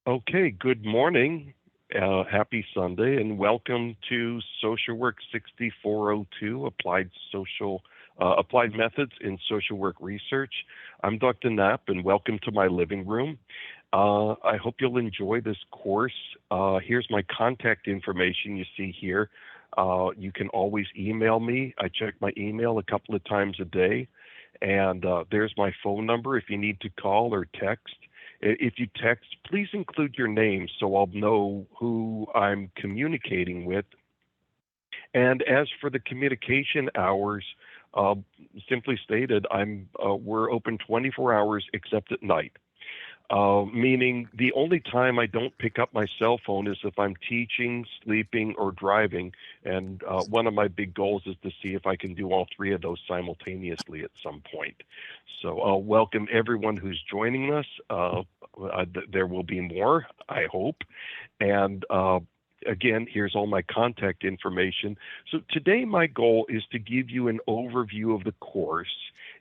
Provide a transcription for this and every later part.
Okay, good morning. Happy Sunday, and welcome to Social Work 6402, Applied Methods in Social Work Research. I'm Dr. Knapp, and welcome to my living room. I hope you'll enjoy this course. Here's my contact information you see here. You can always email me. I check my email a couple of times a day, and there's my phone number if you need to call or text. If you text, please include your name so I'll know who I'm communicating with. And as for the communication hours, uh, simply stated, we're open 24 hours except at night. Meaning the only time I don't pick up my cell phone is if I'm teaching, sleeping, or driving. And one of my big goals is to see if I can do all three of those simultaneously at some point. So I'll welcome everyone who's joining us. There will be more, I hope. And again, here's all my contact information. So today my goal is to give you an overview of the course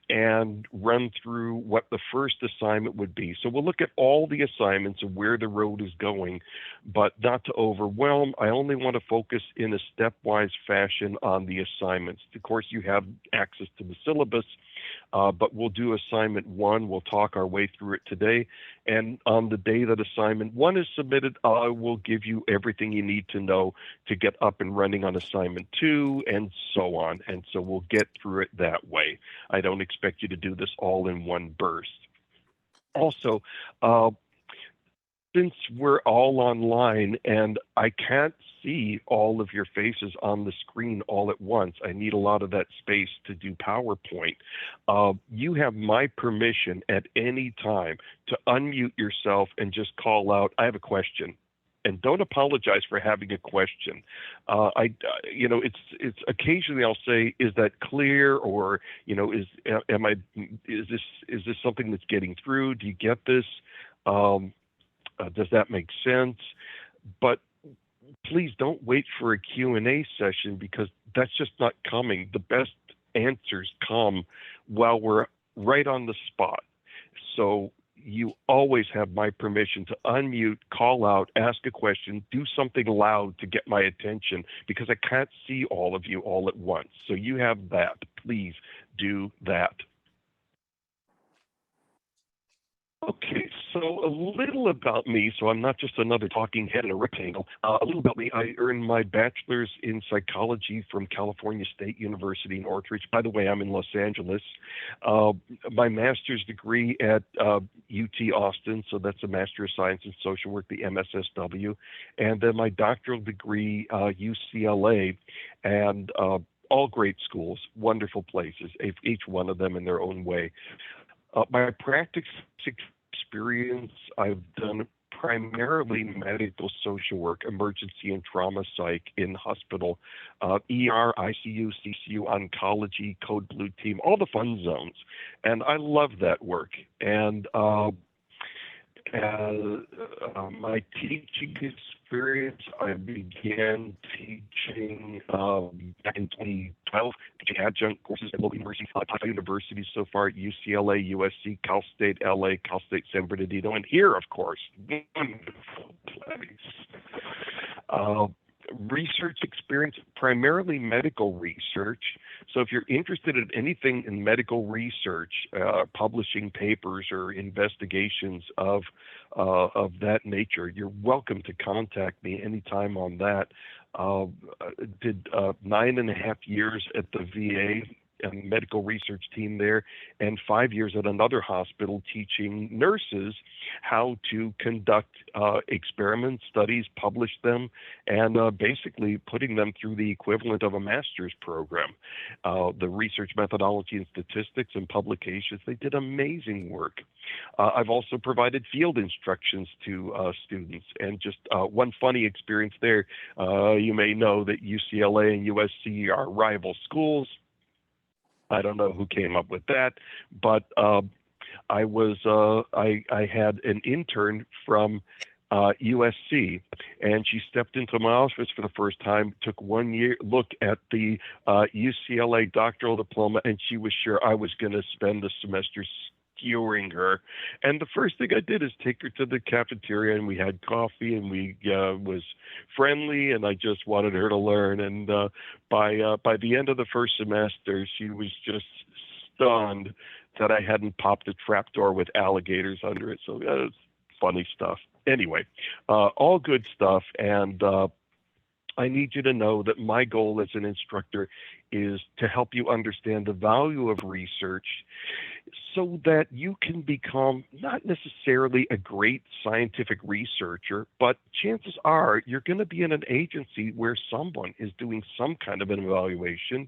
and run through what the first assignment would be. So we'll look at all the assignments and where the road is going, but not to overwhelm. I only want to focus in a stepwise fashion on the assignments. Of course, you have access to the syllabus, but we'll do assignment one. We'll talk our way through it today. And on the day that assignment one is submitted, I will give you everything you need to know to get up and running on assignment two and so on. And so we'll get through it that way. I don't expect you to do this all in one burst. Also, uh, since we're all online and I can't see all of your faces on the screen all at once, I need a lot of that space to do PowerPoint. You have my permission at any time to unmute yourself and just call out, I have a question. And don't apologize for having a question. It's occasionally I'll say, "Is that clear?" Or, is this something that's getting through? Do you get this? Um, does that make sense? But please don't wait for a Q&A session because that's just not coming. The best answers come while we're right on the spot. So you always have my permission to unmute, call out, ask a question, do something loud to get my attention because I can't see all of you all at once. So you have that. Please do that. Okay, so a little about me, so I'm not just another talking head in a rectangle. A little about me, I earned my bachelor's in psychology from California State University in Northridge. By the way, I'm in Los Angeles. Uh, my master's degree at UT Austin, so that's a Master of Science in Social Work, the MSSW. And then my doctoral degree, UCLA, and all great schools, wonderful places, each one of them in their own way. My practice experience, I've done primarily medical social work, emergency and trauma psych in hospital, ER, ICU, CCU, oncology, code blue team, all the fun zones. And I love that work. And my teaching experience, I began teaching back in 2012, teaching adjunct courses at local universities, five universities so far: UCLA, USC, Cal State LA, Cal State San Bernardino, and here, of course, wonderful place. Uh, Research experience, primarily medical research. So if you're interested in anything in medical research, publishing papers or investigations of that nature, you're welcome to contact me anytime on that. Uh, did 9.5 years at the VA and medical research team there, and 5 years at another hospital teaching nurses how to conduct experiments, studies, publish them, and basically putting them through the equivalent of a master's program. The research methodology and statistics and publications, they did amazing work. I've also provided field instructions to students, and just one funny experience there. You may know that UCLA and USC are rival schools. I don't know who came up with that, but I had an intern from USC, and she stepped into my office for the first time, took 1 year look at the UCLA doctoral diploma, and she was sure I was going to spend the semester skewering her. And the first thing I did is take her to the cafeteria, and we had coffee, and we was friendly, and I just wanted her to learn. And by the end of the first semester, she was just stunned that I hadn't popped a trapdoor with alligators under it. So was funny stuff. Anyway, all good stuff, and I need you to know that my goal as an instructor is to help you understand the value of research so that you can become not necessarily a great scientific researcher, but chances are you're going to be in an agency where someone is doing some kind of an evaluation,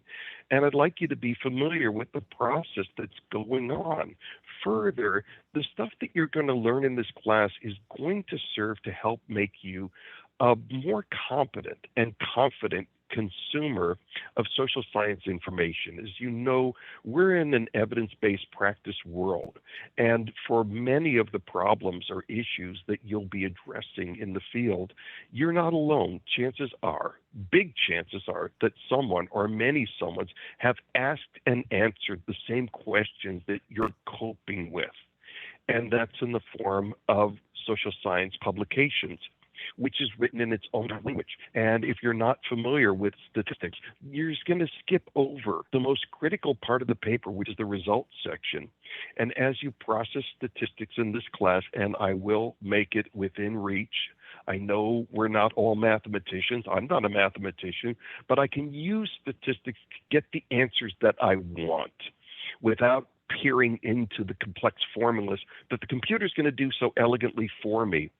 and I'd like you to be familiar with the process that's going on. Further, the stuff that you're going to learn in this class is going to serve to help make you a more competent and confident consumer of social science information. As you know, we're in an evidence-based practice world, and for many of the problems or issues that you'll be addressing in the field, you're not alone. Chances are, big chances are, that someone or many someones have asked and answered the same questions that you're coping with, and that's in the form of social science publications, which is written in its own language. And if you're not familiar with statistics, you're just going to skip over the most critical part of the paper, which is the results section. And as you process statistics in this class, and I will make it within reach, I know we're not all mathematicians. I'm not a mathematician, but I can use statistics to get the answers that I want without peering into the complex formulas that the computer's going to do so elegantly for me.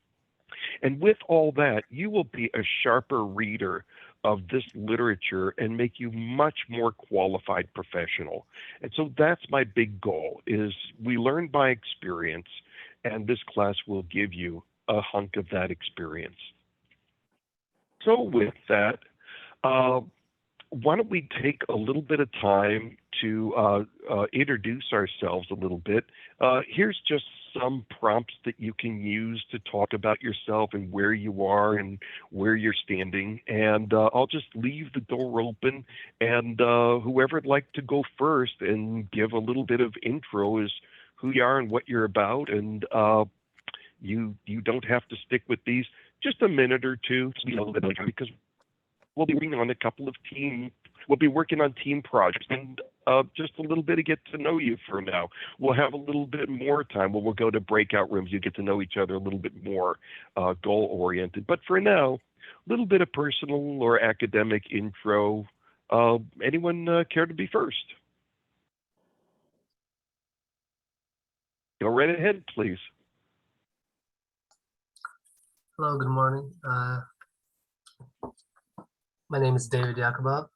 And with all that, you will be a sharper reader of this literature and make you much more qualified professional. And so that's my big goal, is we learn by experience, and this class will give you a hunk of that experience. So with that, why don't we take a little bit of time to introduce ourselves a little bit. Here's just some prompts that you can use to talk about yourself and where you are and where you're standing. And I'll just leave the door open, and whoever'd like to go first and give a little bit of intro is who you are and what you're about. And you don't have to stick with these, just a minute or two, because we'll be working on a couple of we'll be working on team projects, and just a little bit to get to know you for now. We'll have a little bit more time where we'll go to breakout rooms. You get to know each other a little bit more goal-oriented. But for now, a little bit of personal or academic intro. Anyone care to be first? Go right ahead, please. Hello, good morning. My name is David Yakubov.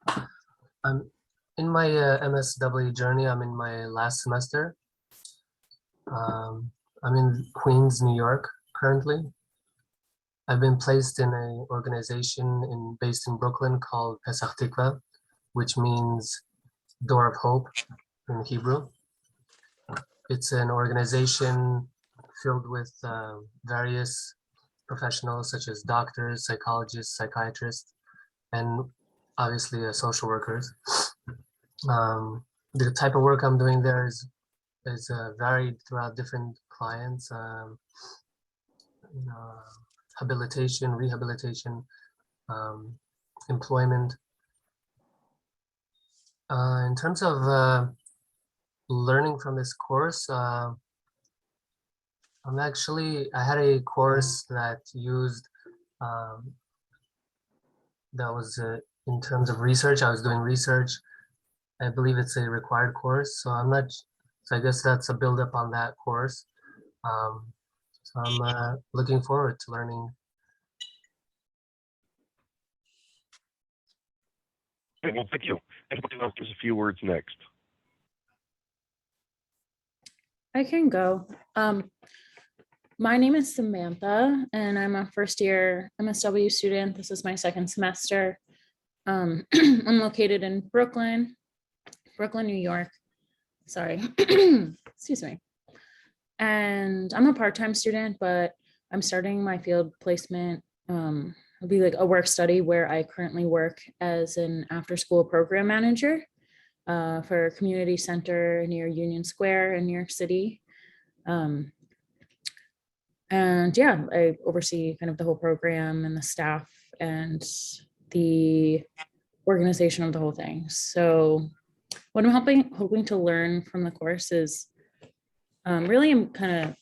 I'm in my MSW journey. I'm in my last semester. I'm in Queens, New York currently. I've been placed in an organization based in Brooklyn called Pesach Tikva, which means Door of Hope in Hebrew. It's an organization filled with various professionals such as doctors, psychologists, psychiatrists, and obviously social workers. The type of work I'm doing there is varied throughout different clients, habilitation, rehabilitation, employment. In terms of learning from this course, I had a course that used, that was in terms of research. I was doing research. I believe it's a required course, so I guess that's a build up on that course. So I'm looking forward to learning. Okay, well, thank you. And there's a few words next. I can go. My name is Samantha, and I'm a first year MSW student. This is my second semester. I'm located in Brooklyn, New York. Sorry, excuse me. And I'm a part-time student, but I'm starting my field placement. It'll be like a work study where I currently work as an after-school program manager for a community center near Union Square in New York City. And yeah, I oversee kind of the whole program and the staff and the organization of the whole thing. So what I'm hoping to learn from the course is really I'm kind of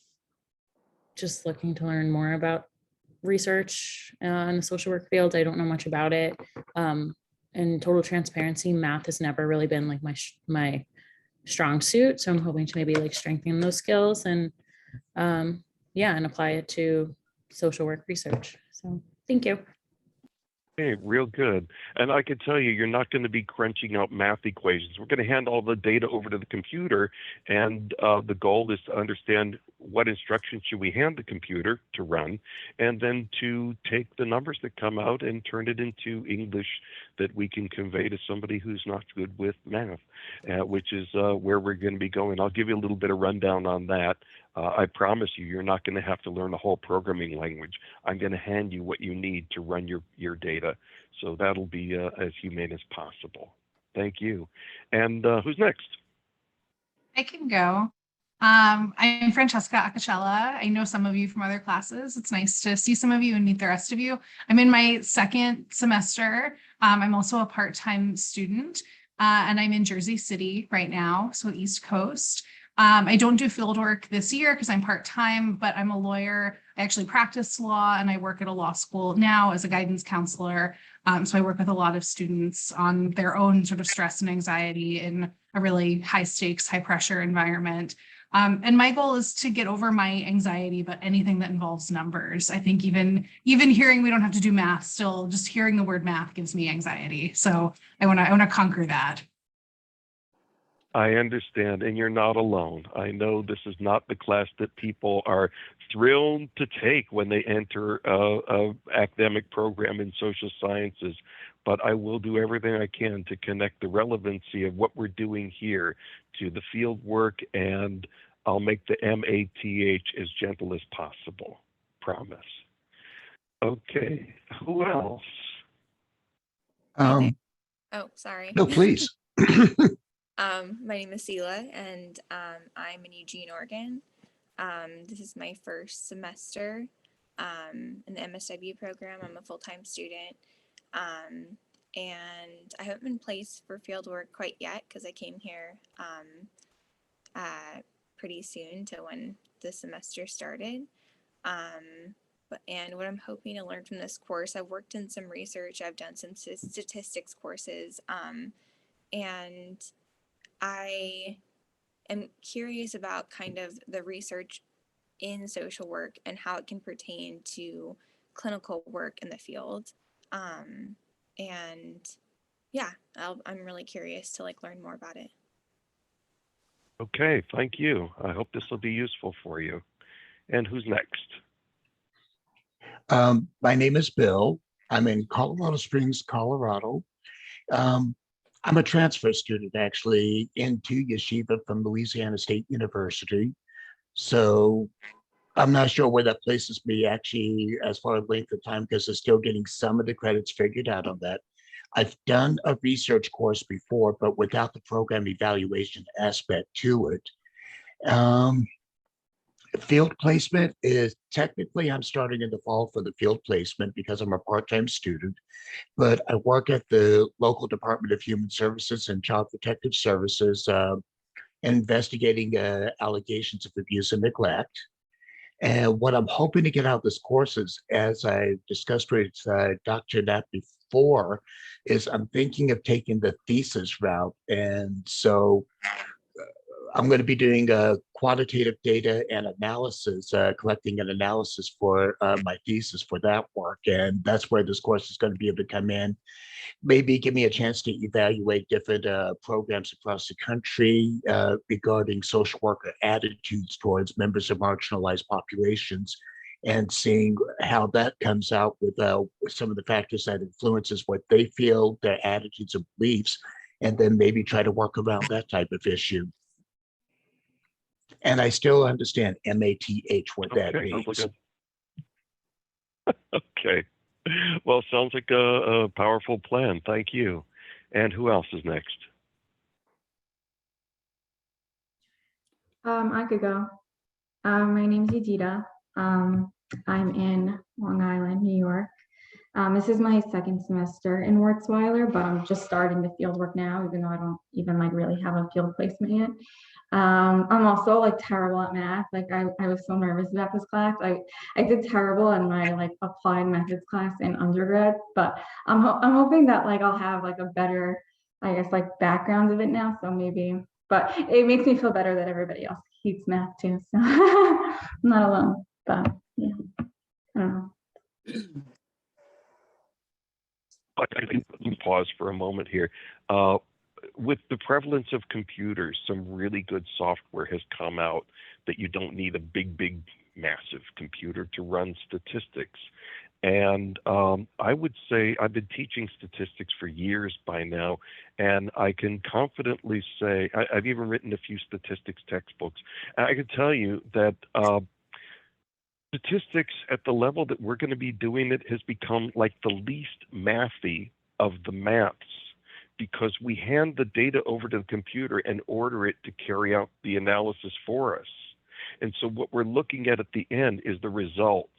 just looking to learn more about research in the social work field. I don't know much about it. In total transparency, math has never really been like my strong suit. So I'm hoping to maybe like strengthen those skills and yeah, and apply it to social work research. So thank you. Hey, real good. And I can tell you, you're not going to be crunching out math equations. We're going to hand all the data over to the computer, and the goal is to understand what instructions should we hand the computer to run, and then to take the numbers that come out and turn it into English that we can convey to somebody who's not good with math, which is where we're going to be going. I'll give you a little bit of rundown on that. I promise you, you're not going to have to learn the whole programming language. I'm going to hand you what you need to run your data. So that'll be as humane as possible. Thank you. And who's next? I can go. I'm Francesca Acacella. I know some of you from other classes. It's nice to see some of you and meet the rest of you. I'm in my second semester. I'm also a part-time student, and I'm in Jersey City right now, so East Coast. I don't do field work this year because I'm part-time, but I'm a lawyer. I actually practice law and I work at a law school now as a guidance counselor. So I work with a lot of students on their own sort of stress and anxiety in a really high stakes, high pressure environment. And my goal is to get over my anxiety about anything that involves numbers. I think even hearing we don't have to do math, still just hearing the word math gives me anxiety. So I want to conquer that. I understand, and you're not alone. I know this is not the class that people are thrilled to take when they enter a academic program in social sciences, but I will do everything I can to connect the relevancy of what we're doing here to the field work, and I'll make the MATH as gentle as possible. Promise. Okay, who else? Oh, sorry. No, please. My name is Sela, and I'm in Eugene, Oregon. This is my first semester in the MSW program. I'm a full-time student, and I haven't been placed for field work quite yet because I came here pretty soon to when the semester started. And what I'm hoping to learn from this course, I've worked in some research, I've done some statistics courses, and I am curious about kind of the research in social work and how it can pertain to clinical work in the field. And yeah, I'm really curious to like learn more about it. Okay, thank you. I hope this will be useful for you. And who's next? My name is Bill. I'm in Colorado Springs, Colorado. I'm a transfer student actually into Yeshiva from Louisiana State University. So I'm not sure where that places me actually as far as length of time because I'm still getting some of the credits figured out on that. I've done a research course before, but without the program evaluation aspect to it. Field placement is technically I'm starting in the fall for the field placement because I'm a part-time student, but I work at the local Department of Human Services and Child Protective Services investigating allegations of abuse and neglect. And what I'm hoping to get out of this course is, as I discussed with Dr. Knapp before, is I'm thinking of taking the thesis route. And so I'm going to be doing a quantitative data and analysis, collecting an analysis for my thesis for that work. And that's where this course is going to be able to come in. Maybe give me a chance to evaluate different programs across the country regarding social worker attitudes towards members of marginalized populations and seeing how that comes out with some of the factors that influences what they feel, their attitudes and beliefs, and then maybe try to work around that type of issue. And I still understand MATH, what that means. Okay. Well, sounds like a powerful plan. Thank you. And who else is next? I could go. My name is Yadida. I'm in Long Island, New York. This is my second semester in Wartsweiler, but I'm just starting the field work now, even though I don't even like really have a field placement yet. I'm also like terrible at math. Like I was so nervous about this class. I did terrible in my like applied methods class in undergrad, but I'm hoping that like I'll have like a better, I guess, like background of it now. So maybe, but it makes me feel better that everybody else hates math too. So I'm not alone. But yeah, I don't know. I can pause for a moment here. With the prevalence of computers, some really good software has come out that you don't need a big, massive computer to run statistics. And I would say I've been teaching statistics for years by now, and I can confidently say I've even written a few statistics textbooks. And I can tell you that statistics at the level that we're going to be doing it has become like the least mathy of the maths, because we hand the data over to the computer and order it to carry out the analysis for us. And so what we're looking at the end is the results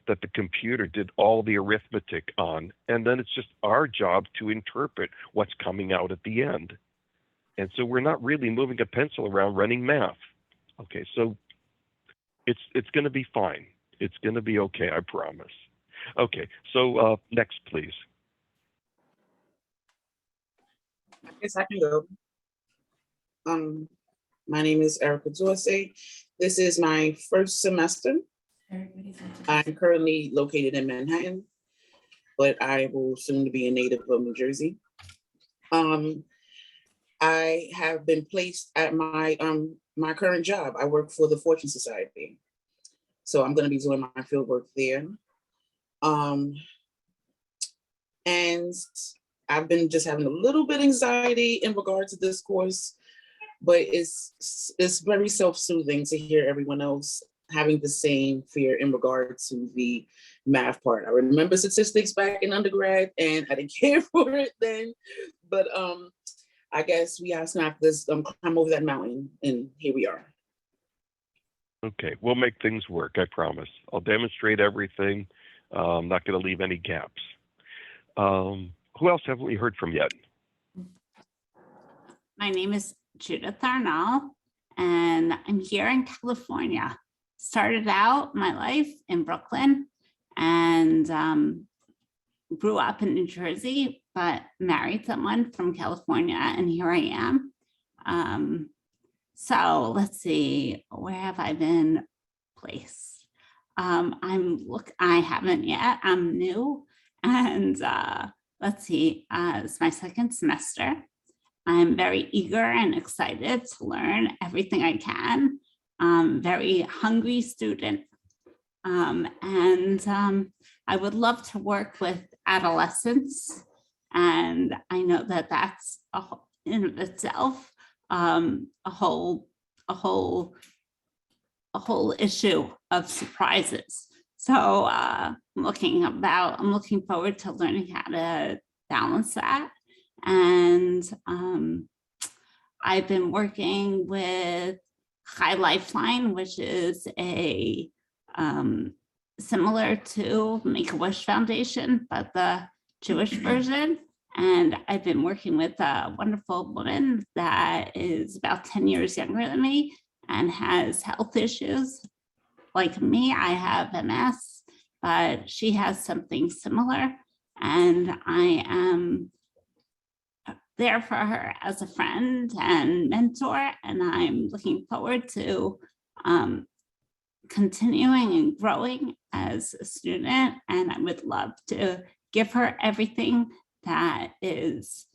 that the computer did all the arithmetic on, and then it's just our job to interpret what's coming out at the end. And so we're not really moving a pencil around running math. Okay, so it's going to be fine. It's going to be okay, I promise. Okay, so next, please. I guess I can go. My name is Erica Dorsey. This is my first semester. I'm currently located in Manhattan, but I will soon be a native of New Jersey. I have been placed at my my current job. I work for the Fortune Society. So I'm going to be doing my field work there. And I've been just having a little bit of anxiety in regard to this course, but it's very self-soothing to hear everyone else having the same fear in regard to the math part. I remember statistics back in undergrad and I didn't care for it then, but I guess we have to have this climb over that mountain, and here we are. Okay, we'll make things work, I promise. I'll demonstrate everything. I'm not going to leave any gaps. Who else haven't we heard from yet? My name is Judith Arnall, and I'm here in California. Started out my life in Brooklyn and grew up in New Jersey, but married someone from California, and here I am. So let's see, where have I been placed? I haven't yet, I'm new, and let's see, it's my second semester. I'm very eager and excited to learn everything I can. Very hungry student. I would love to work with adolescents. And I know that that's in of itself a whole issue of surprises. So I'm looking forward to learning how to balance that. And I've been working with High Lifeline, which is a similar to Make-A-Wish Foundation, but the Jewish version. And I've been working with a wonderful woman that is about 10 years younger than me and has health issues. Like me, I have MS, but she has something similar. And I am there for her as a friend and mentor. And I'm looking forward to continuing and growing as a student. And I would love to give her everything that is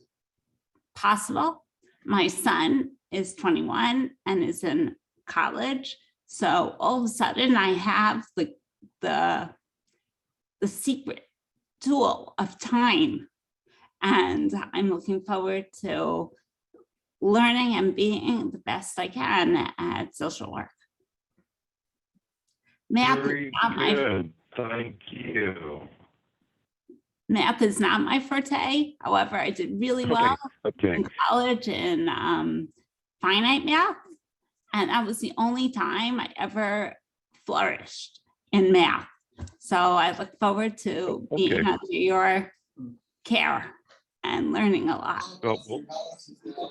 possible. My son is 21 and is in college. So all of a sudden I have the secret tool of time. And I'm looking forward to learning and being the best I can at social work. Very good. Thank you. Math is not my forte. However, I did really well in college in finite math. And that was the only time I ever flourished in math. So I look forward to being Okay. under your care and learning a lot. Well,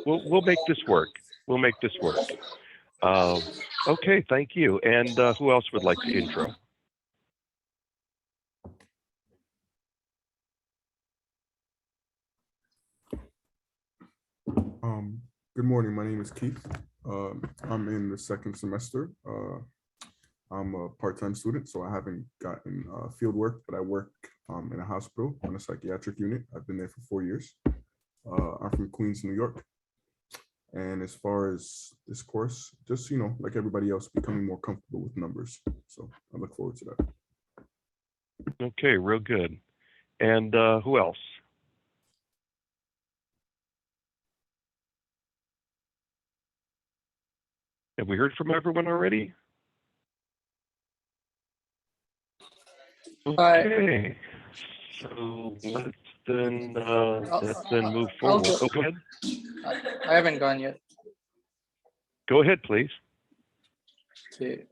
we'll make this work. We'll make this work. Okay, thank you. And who else would like to intro? Good morning. My name is Keith. I'm in the second semester. I'm a part-time student, so I haven't gotten field work, but I work in a hospital on a psychiatric unit. I've been there for 4 years. I'm from Queens, New York. And as far as this course, just, like everybody else, becoming more comfortable with numbers. So I look forward to that. Okay, real good. And who else? Have we heard from everyone already? Okay, so let's then move forward. go. Oh, go ahead. I haven't gone yet. Go ahead, please. Okay.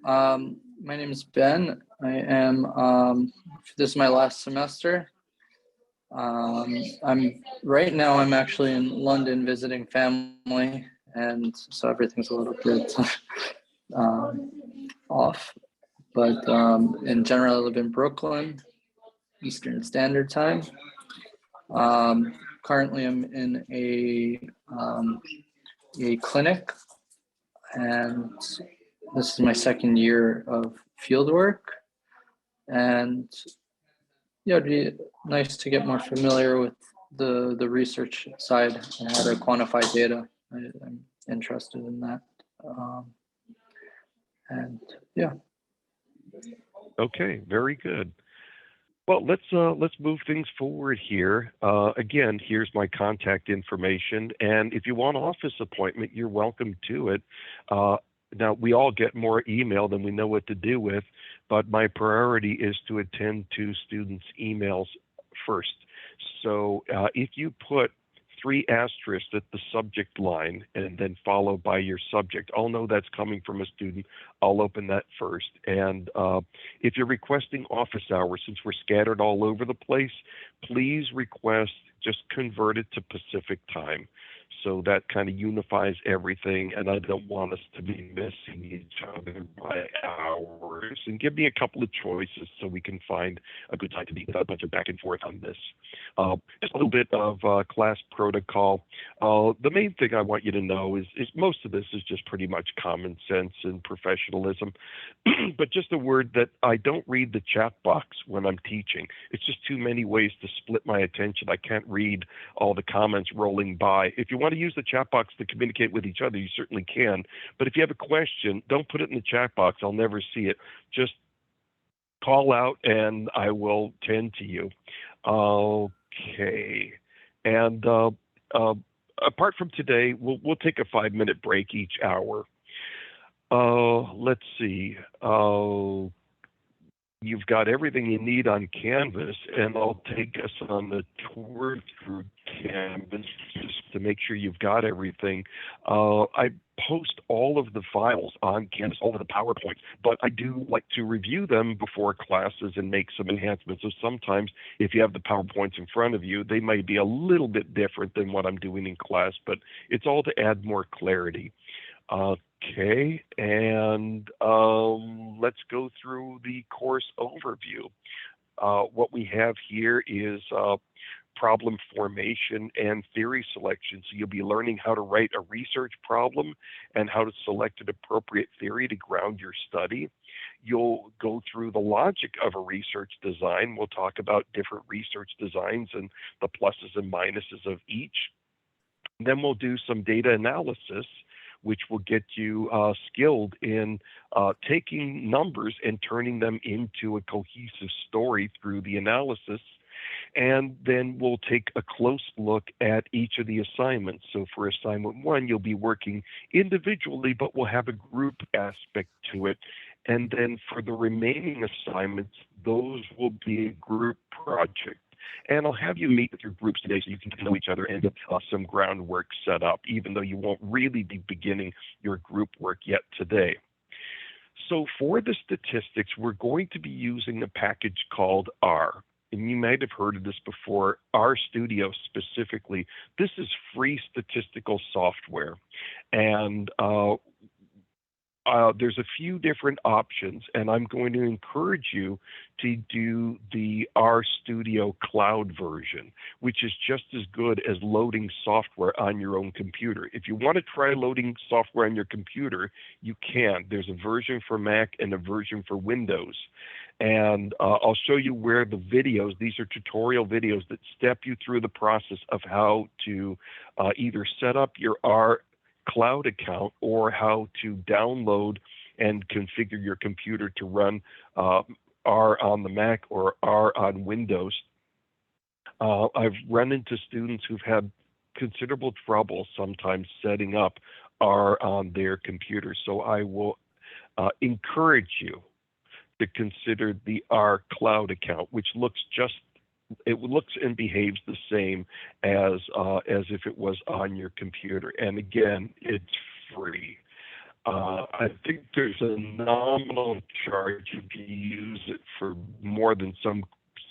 My name is Ben. I am, this is my last semester. I'm actually in London visiting family, and so everything's a little bit off. But in general, I live in Brooklyn, Eastern Standard Time. Currently, I'm in a clinic, and this is my second year of field work. And yeah, it'd be nice to get more familiar with the research side and how to quantify data. I'm interested in that. And yeah. Okay, very good. Well, let's move things forward here. Again, here's my contact information, and if you want an office appointment, you're welcome to it. Now, we all get more email than we know what to do with, but my priority is to attend to students' emails first. So if you put 3 asterisks at the subject line and then followed by your subject, I'll know that's coming from a student. I'll open that first. And if you're requesting office hours, since we're scattered all over the place, please request just convert it to Pacific time. So that kind of unifies everything, and I don't want us to be missing each other by hours. And give me a couple of choices so we can find a good time to be without a bunch of back and forth on this. Just a little bit of class protocol. The main thing I want you to know is most of this is just pretty much common sense and professionalism. But just a word that I don't read the chat box when I'm teaching. It's just too many ways to split my attention. I can't read all the comments rolling by. If you want to use the chat box to communicate with each other, you certainly can. But if you have a question, don't put it in the chat box. I'll never see it. Just call out and I will tend to you. Okay. And apart from today, we'll take a 5-minute break each hour. Let's see. You've got everything you need on Canvas, and I'll take us on the tour through Canvas just to make sure you've got everything. I post all of the files on Canvas, all of the PowerPoints, but I do like to review them before classes and make some enhancements. So sometimes if you have the PowerPoints in front of you, they might be a little bit different than what I'm doing in class, but it's all to add more clarity. Okay, and let's go through the course overview. What we have here is problem formation and theory selection. So you'll be learning how to write a research problem and how to select an appropriate theory to ground your study. You'll go through the logic of a research design. We'll talk about different research designs and the pluses and minuses of each. Then we'll do some data analysis, which will get you skilled in taking numbers and turning them into a cohesive story through the analysis. And then we'll take a close look at each of the assignments. So for assignment 1, you'll be working individually, but we'll have a group aspect to it. And then for the remaining assignments, those will be a group project. And I'll have you meet with your groups today so you can get to know each other and get some groundwork set up, even though you won't really be beginning your group work yet today. So for the statistics, we're going to be using a package called R. And you might have heard of this before, RStudio specifically. This is free statistical software. And there's a few different options, and I'm going to encourage you to do the RStudio cloud version, which is just as good as loading software on your own computer. If you want to try loading software on your computer, you can. There's a version for Mac and a version for Windows. And I'll show you where the videos, these are tutorial videos that step you through the process of how to either set up your R cloud account or how to download and configure your computer to run R on the Mac or R on Windows. I've run into students who've had considerable trouble sometimes setting up R on their computer. So I will encourage you to consider the R cloud account, which looks and behaves the same as if it was on your computer. And again, it's free. I think there's a nominal charge if you use it for more than some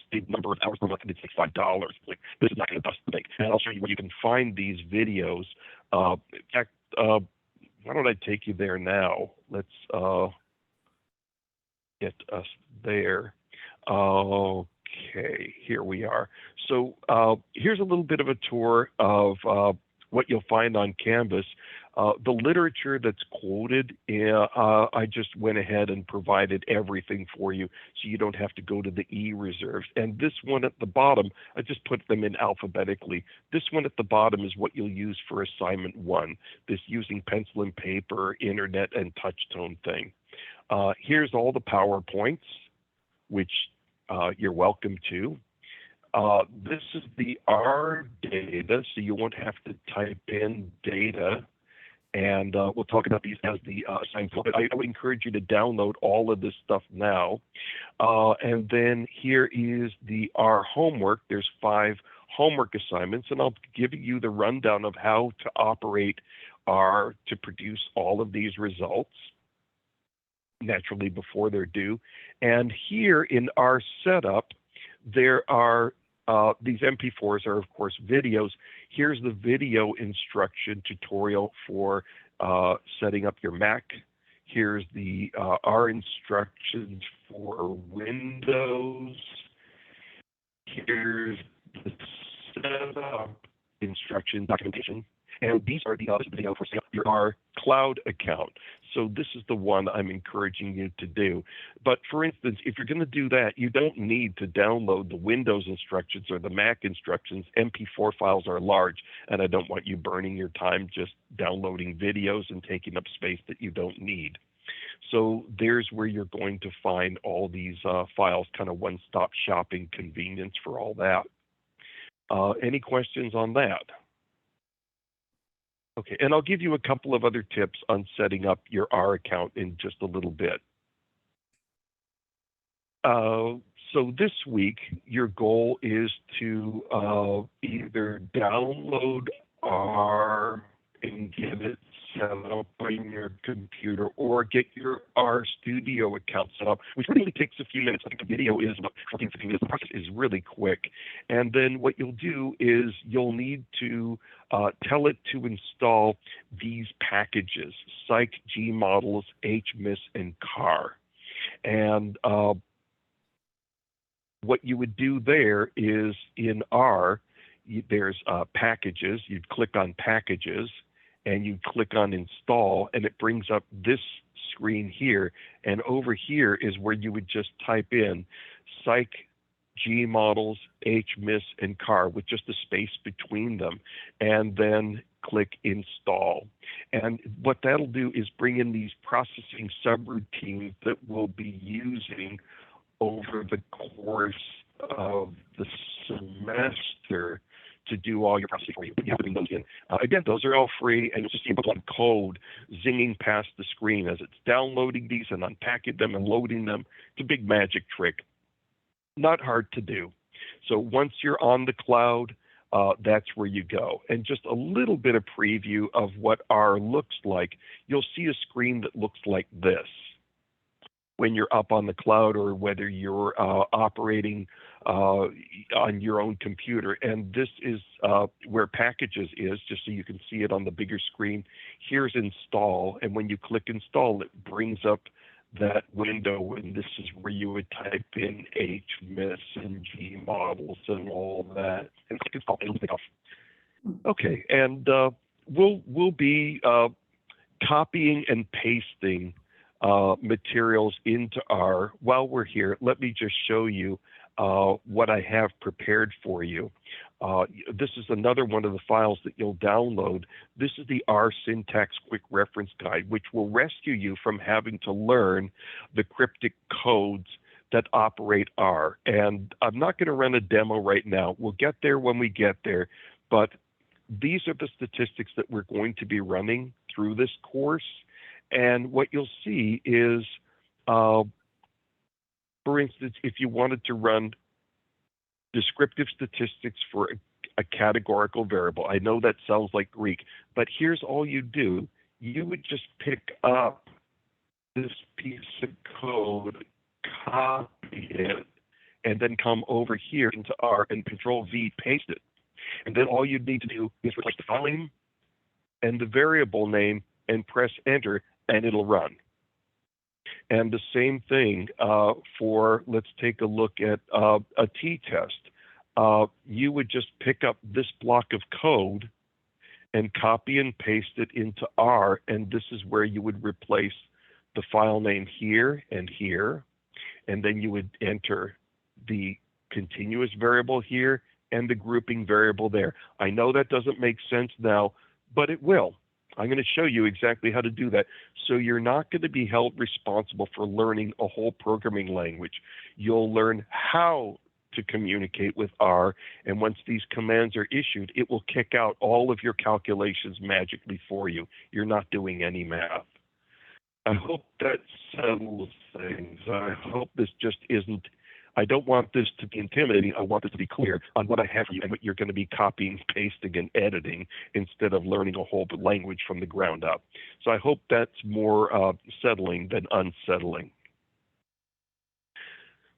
state number of hours per month. It's like $5. Like, this is not going to bust the bank. And I'll show you where you can find these videos. In fact, why don't I take you there now? Let's get us there. Okay, here we are. So here's a little bit of a tour of what you'll find on Canvas. The literature that's quoted, I just went ahead and provided everything for you so you don't have to go to the e-reserves. And this one at the bottom, I just put them in alphabetically. This one at the bottom is what you'll use for assignment 1, this using pencil and paper, internet, and touchtone thing. Here's all the PowerPoints, which you're welcome to. This is the R data, so you won't have to type in data. And we'll talk about these as the assignments. But I would encourage you to download all of this stuff now. And then here is the R homework. There's 5 homework assignments, and I'll give you the rundown of how to operate R to produce all of these results naturally before they're due. And here in our setup, there are these MP4s are, of course, videos. Here's the video instruction tutorial for setting up your Mac. Here's the R instructions for Windows. Here's the setup instruction documentation. And these are the video for setting up your R cloud account. So this is the one I'm encouraging you to do. But for instance, if you're going to do that, you don't need to download the Windows instructions or the Mac instructions. MP4 files are large, and I don't want you burning your time just downloading videos and taking up space that you don't need. So there's where you're going to find all these files, kind of one-stop shopping convenience for all that. Any questions on that? Okay, and I'll give you a couple of other tips on setting up your R account in just a little bit. So this week, your goal is to either download R and get it set up on your computer, or get your RStudio account set up, which really takes a few minutes. I think the video is about 14, 15 minutes. The process is really quick. And then what you'll do is you'll need to tell it to install these packages: Psych, Gmodels, HMIS, and CAR. And what you would do there is in R, there's packages. You'd click on packages, and you click on install, and it brings up this screen here. And over here is where you would just type in Psych, Gmodels, HMIS, and CAR with just a space between them, and then click install. And what that'll do is bring in these processing subroutines that we'll be using over the course of the semester to do all your processing for you. You have to bring those in. Again, those are all free, and you'll just see a bunch of code zinging past the screen as it's downloading these and unpacking them and loading them. It's a big magic trick. Not hard to do. So once you're on the cloud, that's where you go. And just a little bit of preview of what R looks like. You'll see a screen that looks like this when you're up on the cloud, or whether you're operating on your own computer. And this is where packages is, just so you can see it on the bigger screen. Here's install, and when you click install, it brings up that window, and this is where you would type in HMIS and G models and all that, and click install, and it'll take off. Okay, and we'll be copying and pasting materials into R. While we're here, let me just show you what I have prepared for you. This is another one of the files that you'll download. This is the R Syntax Quick Reference Guide, which will rescue you from having to learn the cryptic codes that operate R. And I'm not going to run a demo right now. We'll get there when we get there. But these are the statistics that we're going to be running through this course. And what you'll see is, for instance, if you wanted to run descriptive statistics for a categorical variable, I know that sounds like Greek, but here's all you do. You would just pick up this piece of code, copy it, and then come over here into R and Control-V, paste it. And then all you need to do is replace the file name and the variable name and press enter, and it'll run. And the same thing for, let's take a look at a t-test. You would just pick up this block of code and copy and paste it into R, and this is where you would replace the file name here, and then you would enter the continuous variable here and the grouping variable there. I know that doesn't make sense now, but it will. I'm going to show you exactly how to do that. So you're not going to be held responsible for learning a whole programming language. You'll learn how to communicate with R, and once these commands are issued, it will kick out all of your calculations magically for you. You're not doing any math. I hope that settles things. I hope this just isn't, I don't want this to be intimidating. I want this to be clear on what I have for you and what you're going to be copying, pasting, and editing instead of learning a whole language from the ground up. So I hope that's more settling than unsettling.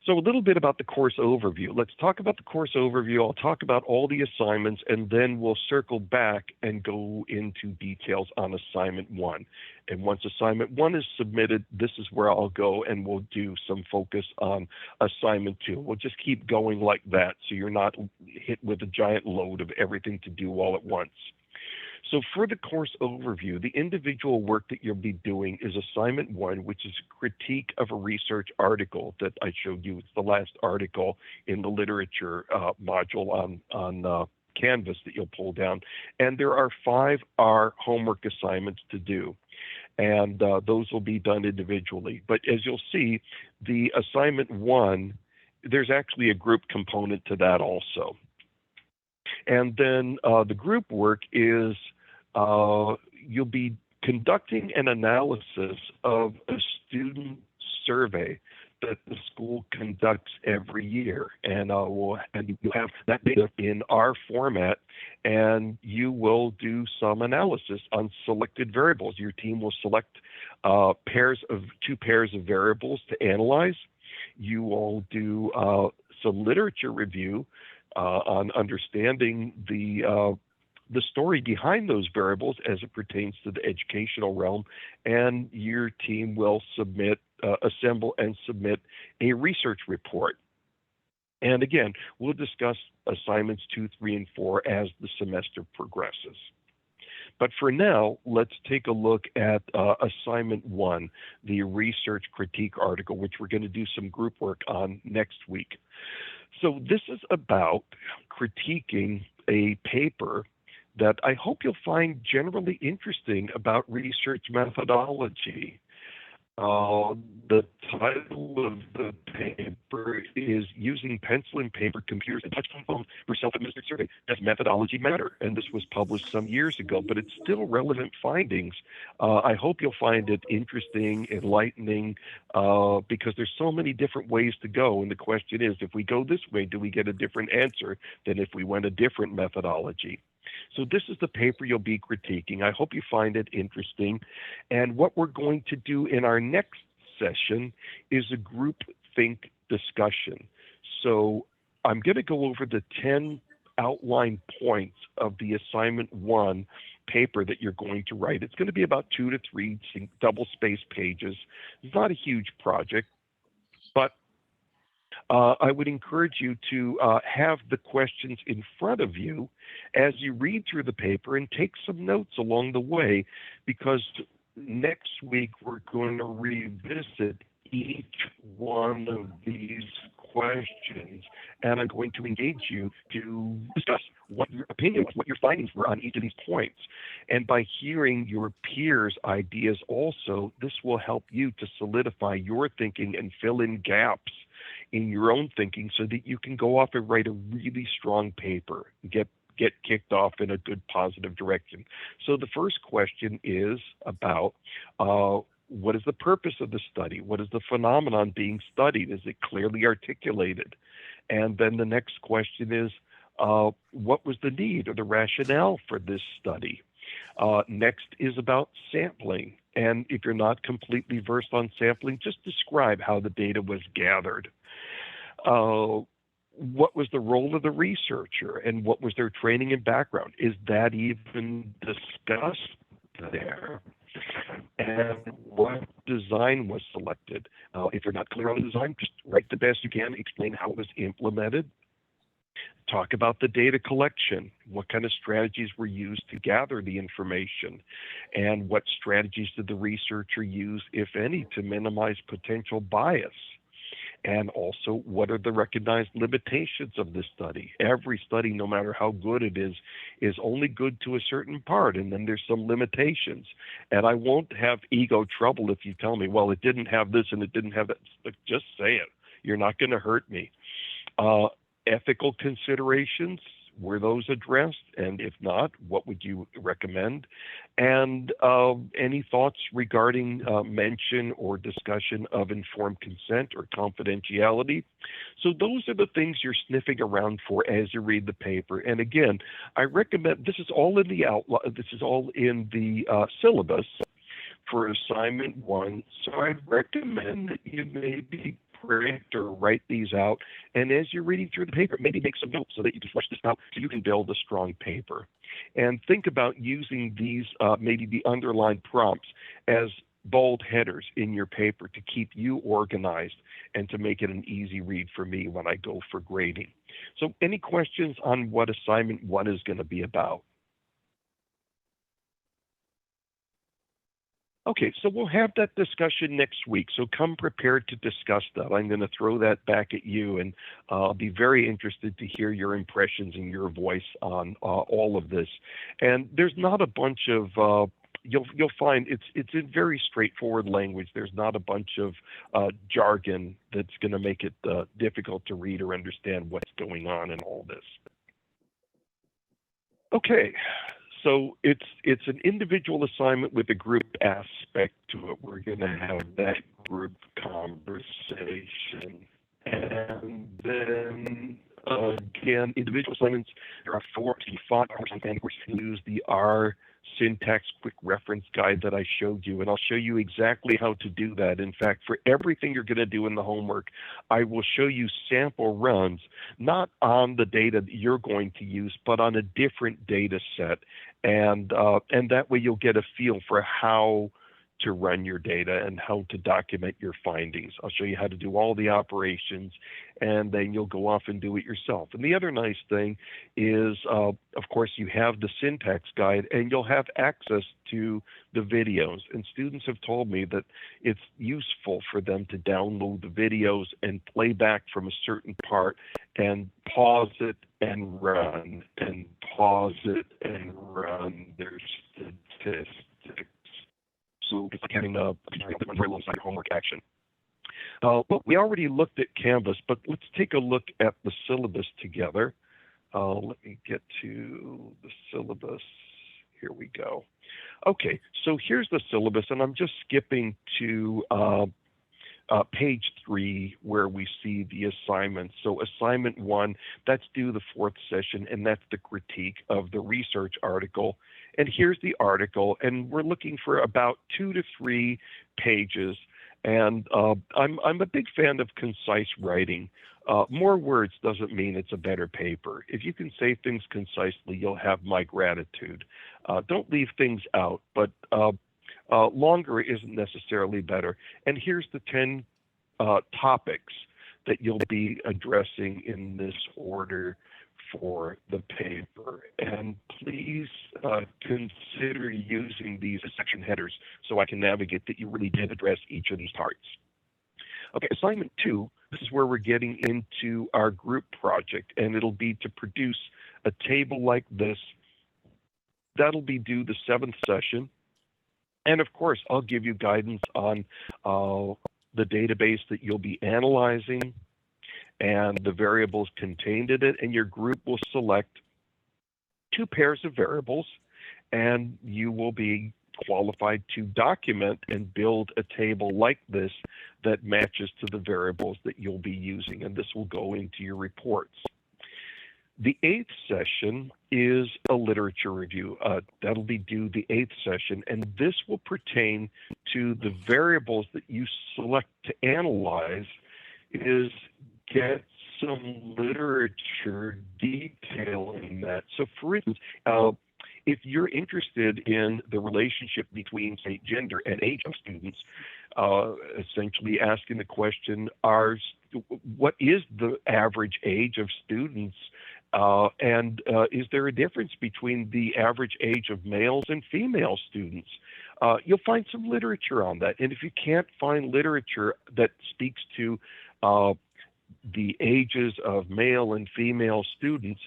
So a little bit about the course overview. Let's talk about the course overview. I'll talk about all the assignments, and then we'll circle back and go into details on assignment 1. And once assignment 1 is submitted, this is where I'll go and we'll do some focus on assignment 2. We'll just keep going like that so you're not hit with a giant load of everything to do all at once. So for the course overview, the individual work that you'll be doing is assignment 1, which is a critique of a research article that I showed you. It's the last article in the literature module on Canvas that you'll pull down. And there are 5 R homework assignments to do. And those will be done individually. But as you'll see, the assignment 1, there's actually a group component to that also. And then the group work is you'll be conducting an analysis of a student survey that the school conducts every year. And you have that data in our format, and you will do some analysis on selected variables. Your team will select two pairs of variables to analyze. You will do some literature review on understanding the story behind those variables as it pertains to the educational realm, and your team will assemble and submit a research report. And again, we'll discuss assignments 2, 3, and 4 as the semester progresses. But for now, let's take a look at assignment 1, the research critique article, which we're going to do some group work on next week. So this is about critiquing a paper that I hope you'll find generally interesting about research methodology. The title of the paper is is using pencil and paper, computers, and touch phones for self-administered survey. Does methodology matter? And this was published some years ago, but it's still relevant findings. I hope you'll find it interesting, enlightening, because there's so many different ways to go. And the question is, if we go this way, do we get a different answer than if we went a different methodology? So this is the paper you'll be critiquing. I hope you find it interesting. And what we're going to do in our next session is a group think discussion. So I'm going to go over the 10 outline points of the assignment 1 paper that you're going to write. It's going to be about 2 to 3 double-spaced pages. It's not a huge project, but I would encourage you to have the questions in front of you as you read through the paper and take some notes along the way, because next week we're going to revisit each one of these questions, and I'm going to engage you to discuss what your opinion was, what your findings were on each of these points. And by hearing your peers' ideas also, this will help you to solidify your thinking and fill in gaps in your own thinking so that you can go off and write a really strong paper, get kicked off in a good positive direction. So the first question is about what is the purpose of the study? What is the phenomenon being studied? Is it clearly articulated? And then the next question is, what was the need or the rationale for this study? Next is about sampling. And if you're not completely versed on sampling, just describe how the data was gathered. What was the role of the researcher and what was their training and background? Is that even discussed there? And what design was selected? If you're not clear on the design, just write the best you can, explain how it was implemented. Talk about the data collection. What kind of strategies were used to gather the information? And what strategies did the researcher use, if any, to minimize potential bias? And also, what are the recognized limitations of this study? Every study, no matter how good it is only good to a certain part, and then there's some limitations. And I won't have ego trouble if you tell me, well, it didn't have this and it didn't have that. But just say it. You're not going to hurt me. Ethical considerations, were those addressed? And if not, what would you recommend? And any thoughts regarding mention or discussion of informed consent or confidentiality? So those are the things you're sniffing around for as you read the paper. And again, I recommend, this is all in the outline, this is all in the syllabus for assignment 1. So I'd recommend that you maybe print or write these out, and as you're reading through the paper, maybe make some notes so that you can flesh this out so you can build a strong paper. And think about using these, maybe the underlined prompts, as bold headers in your paper to keep you organized and to make it an easy read for me when I go for grading. So any questions on what assignment 1 is going to be about? Okay, so we'll have that discussion next week. So come prepared to discuss that. I'm going to throw that back at you, and I'll be very interested to hear your impressions and your voice on all of this. And there's not a bunch of you'll find it's in very straightforward language. There's not a bunch of jargon that's going to make it difficult to read or understand what's going on in all this. Okay. So it's an individual assignment with a group aspect to it. We're going to have that group conversation. And then again, individual assignments, there are 4 to 5 hours on course. Use the R syntax quick reference guide that I showed you, and I'll show you exactly how to do that. In fact, for everything you're going to do in the homework, I will show you sample runs, not on the data that you're going to use, but on a different data set. And that way you'll get a feel for how to run your data and how to document your findings. I'll show you how to do all the operations, and then you'll go off and do it yourself. And the other nice thing is, of course, you have the syntax guide, and you'll have access to the videos. And students have told me that it's useful for them to download the videos and play back from a certain part and pause it and run, and pause it and run their statistics. So it's like having a very alongside your homework action. Well, we already looked at Canvas, but let's take a look at the syllabus together. Let me get to the syllabus. Here we go. Okay, so here's the syllabus, and I'm just skipping to page 3 where we see the assignments. So assignment 1, that's due the 4th session, and that's the critique of the research article. And here's the article, and we're looking for about 2 to 3 pages. And I'm a big fan of concise writing. More words doesn't mean it's a better paper. If you can say things concisely, you'll have my gratitude. Don't leave things out, but longer isn't necessarily better. And here's the 10 topics that you'll be addressing in this order for the paper. And please consider using these as section headers so I can navigate that you really did address each of these parts. Okay, assignment 2, this is where we're getting into our group project, and it'll be to produce a table like this. That'll be due the 7th session. And of course, I'll give you guidance on the database that you'll be analyzing and the variables contained in it, and your group will select 2 pairs of variables, and you will be qualified to document and build a table like this that matches to the variables that you'll be using, and this will go into your reports. The 8th session is a literature review. That'll be due the 8th session, and this will pertain to the variables that you select to analyze is get some literature detailing that. So for instance, if you're interested in the relationship between, say, gender and age of students, essentially asking the question, what is the average age of students, and is there a difference between the average age of males and female students? You'll find some literature on that. And if you can't find literature that speaks to the ages of male and female students,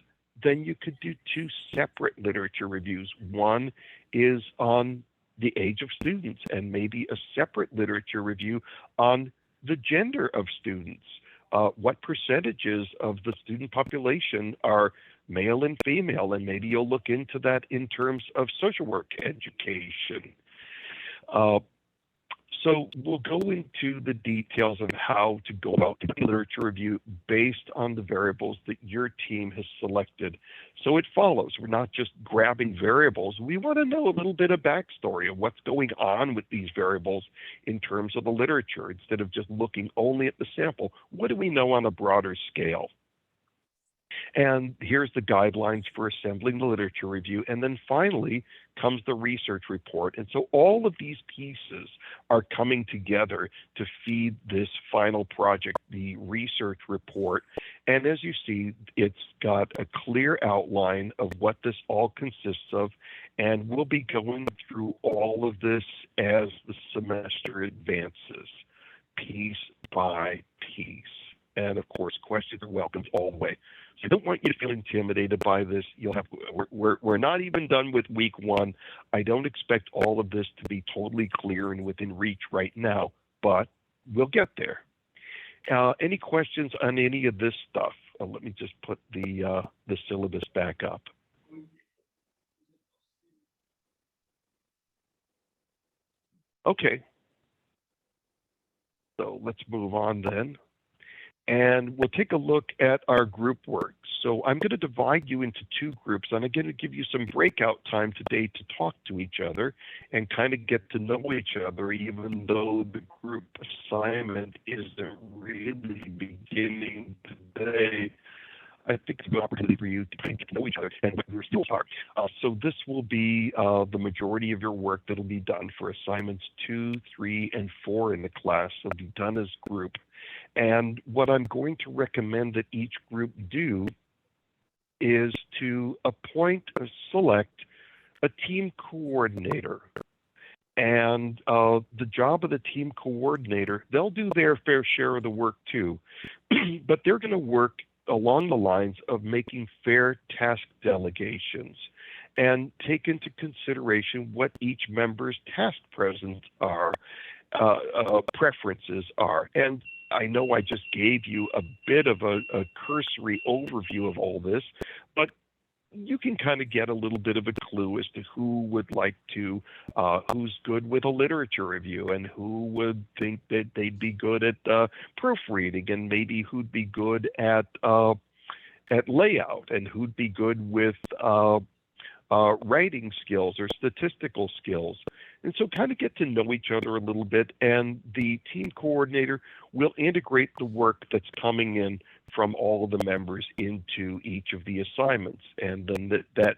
then you could do 2 separate literature reviews. One is on the age of students, and maybe a separate literature review on the gender of students. What percentages of the student population are male and female, and maybe you'll look into that in terms of social work education. So we'll go into the details of how to go about the literature review based on the variables that your team has selected. So it follows, we're not just grabbing variables. We want to know a little bit of backstory of what's going on with these variables in terms of the literature. Instead of just looking only at the sample, what do we know on a broader scale? And here's the guidelines for assembling the literature review. And then finally comes the research report. And so all of these pieces are coming together to feed this final project, the research report. And as you see, it's got a clear outline of what this all consists of. And we'll be going through all of this as the semester advances, piece by piece. And of course, questions are welcomed all the way. So I don't want you to feel intimidated by this. We're not even done with week 1. I don't expect all of this to be totally clear and within reach right now, but we'll get there. Any questions on any of this stuff? Let me just put the syllabus back up. Okay. So let's move on then. And we'll take a look at our group work. So I'm going to divide you into 2 groups, and I'm going to give you some breakout time today to talk to each other and kind of get to know each other, even though the group assignment isn't really beginning today. I think it's a good opportunity for you to kind of get to know each other and what your skills are. So this will be the majority of your work that'll be done for assignments 2, 3, and 4 in the class. They'll be done as group. And what I'm going to recommend that each group do is to appoint or select a team coordinator. And the job of the team coordinator, they'll do their fair share of the work too, but they're going to work along the lines of making fair task delegations and take into consideration what each member's task preferences are. And I know I just gave you a bit of a cursory overview of all this, but you can kind of get a little bit of a clue as to who would like to, who's good with a literature review and who would think that they'd be good at proofreading, and maybe who'd be good at layout, and who'd be good with writing skills or statistical skills. And so kind of get to know each other a little bit, and the team coordinator will integrate the work that's coming in from all of the members into each of the assignments. And then that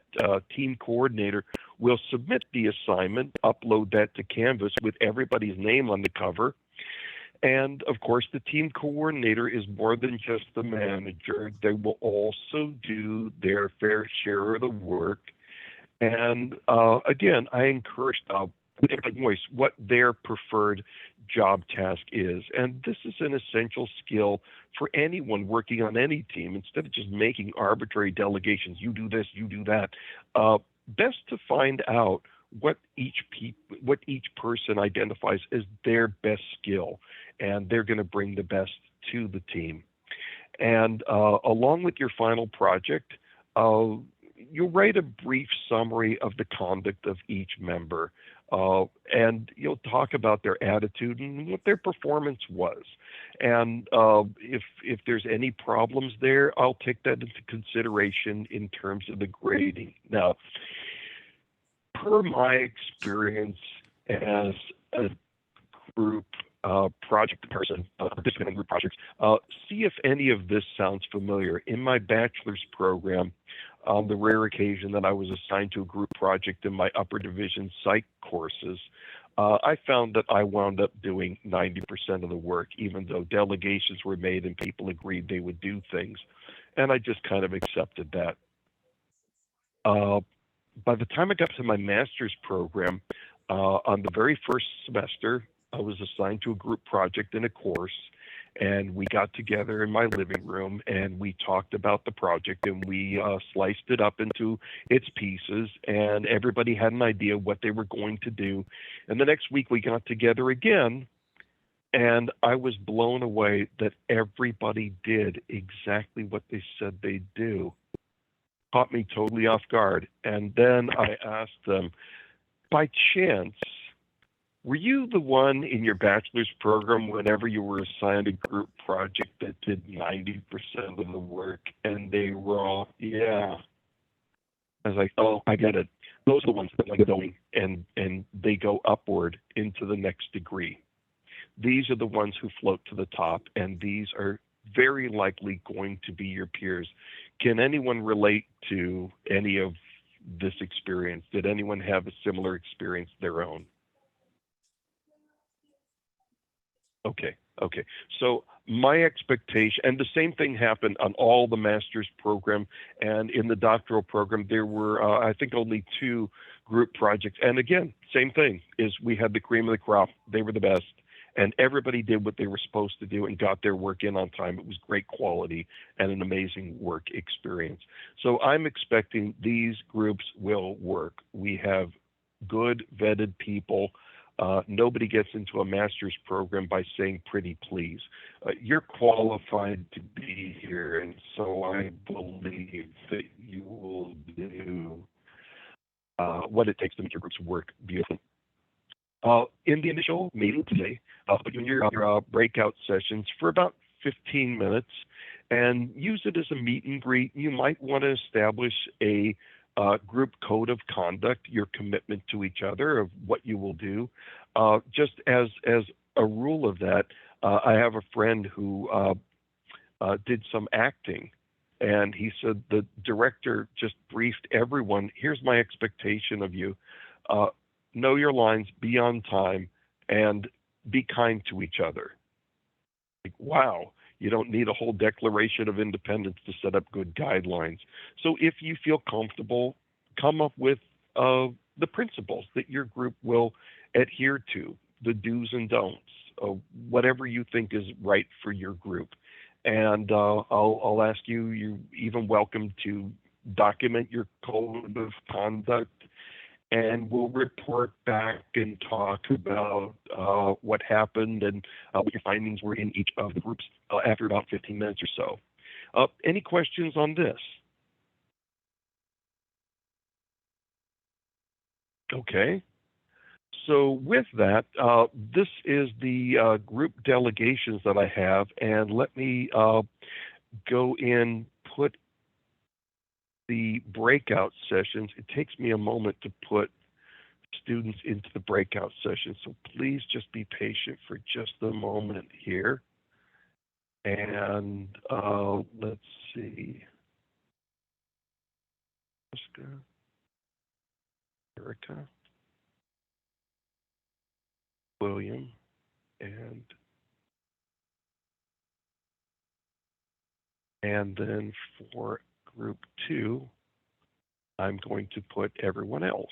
team coordinator will submit the assignment, upload that to Canvas with everybody's name on the cover. And of course, the team coordinator is more than just the manager. They will also do their fair share of the work. And again, I encourage everybody voice what their preferred job task is. And this is an essential skill for anyone working on any team. Instead of just making arbitrary delegations, you do this, you do that, best to find out what each person identifies as their best skill, and they're going to bring the best to the team. And along with your final project, you'll write a brief summary of the conduct of each member, and you'll talk about their attitude and what their performance was. And if there's any problems there, I'll take that into consideration in terms of the grading. Now, per my experience as a group project person, participant in group projects, see if any of this sounds familiar. In my bachelor's program, on the rare occasion that I was assigned to a group project in my upper division psych courses, I found that I wound up doing 90% of the work, even though delegations were made and people agreed they would do things. And I just kind of accepted that. By the time I got to my master's program, on the very first semester, I was assigned to a group project in a course, and we got together in my living room and we talked about the project, and we sliced it up into its pieces, and everybody had an idea what they were going to do. And the next week we got together again, and I was blown away that everybody did exactly what they said they'd do. Caught me totally off guard. And then I asked them, by chance, were you the one in your bachelor's program whenever you were assigned a group project that did 90% of the work? And they were all, yeah. I was like, oh, I get it. Those are the ones that like going and they go upward into the next degree. These are the ones who float to the top, and these are very likely going to be your peers. Can anyone relate to any of this experience? Did anyone have a similar experience their own? Okay. So my expectation, and the same thing happened on all the master's program and in the doctoral program, there were, I think, only 2 group projects. And again, same thing, is we had the cream of the crop. They were the best. And everybody did what they were supposed to do and got their work in on time. It was great quality and an amazing work experience. So I'm expecting these groups will work. We have good vetted people. Nobody gets into a master's program by saying pretty please. You're qualified to be here, and so I believe that you will do what it takes to make your groups work beautifully. In the initial meeting today, I'll put you in your breakout sessions for about 15 minutes and use it as a meet and greet. You might want to establish a group code of conduct, your commitment to each other of what you will do. Just as a rule of that, I have a friend who did some acting, and he said the director just briefed everyone, here's my expectation of you. Know your lines, be on time, and be kind to each other. Like, wow, you don't need a whole Declaration of Independence to set up good guidelines. So if you feel comfortable, come up with the principles that your group will adhere to, the do's and don'ts, whatever you think is right for your group. And I'll ask you, you're even welcome to document your code of conduct and we'll report back and talk about what happened and what your findings were in each of the groups after about 15 minutes or so. Any questions on this? Okay. So with that, this is the group delegations that I have, and let me go in, put the breakout sessions. It takes me a moment to put students into the breakout session, so please just be patient for just a moment here. And let's see. Jessica, Erica, William, and then for group 2, I'm going to put everyone else.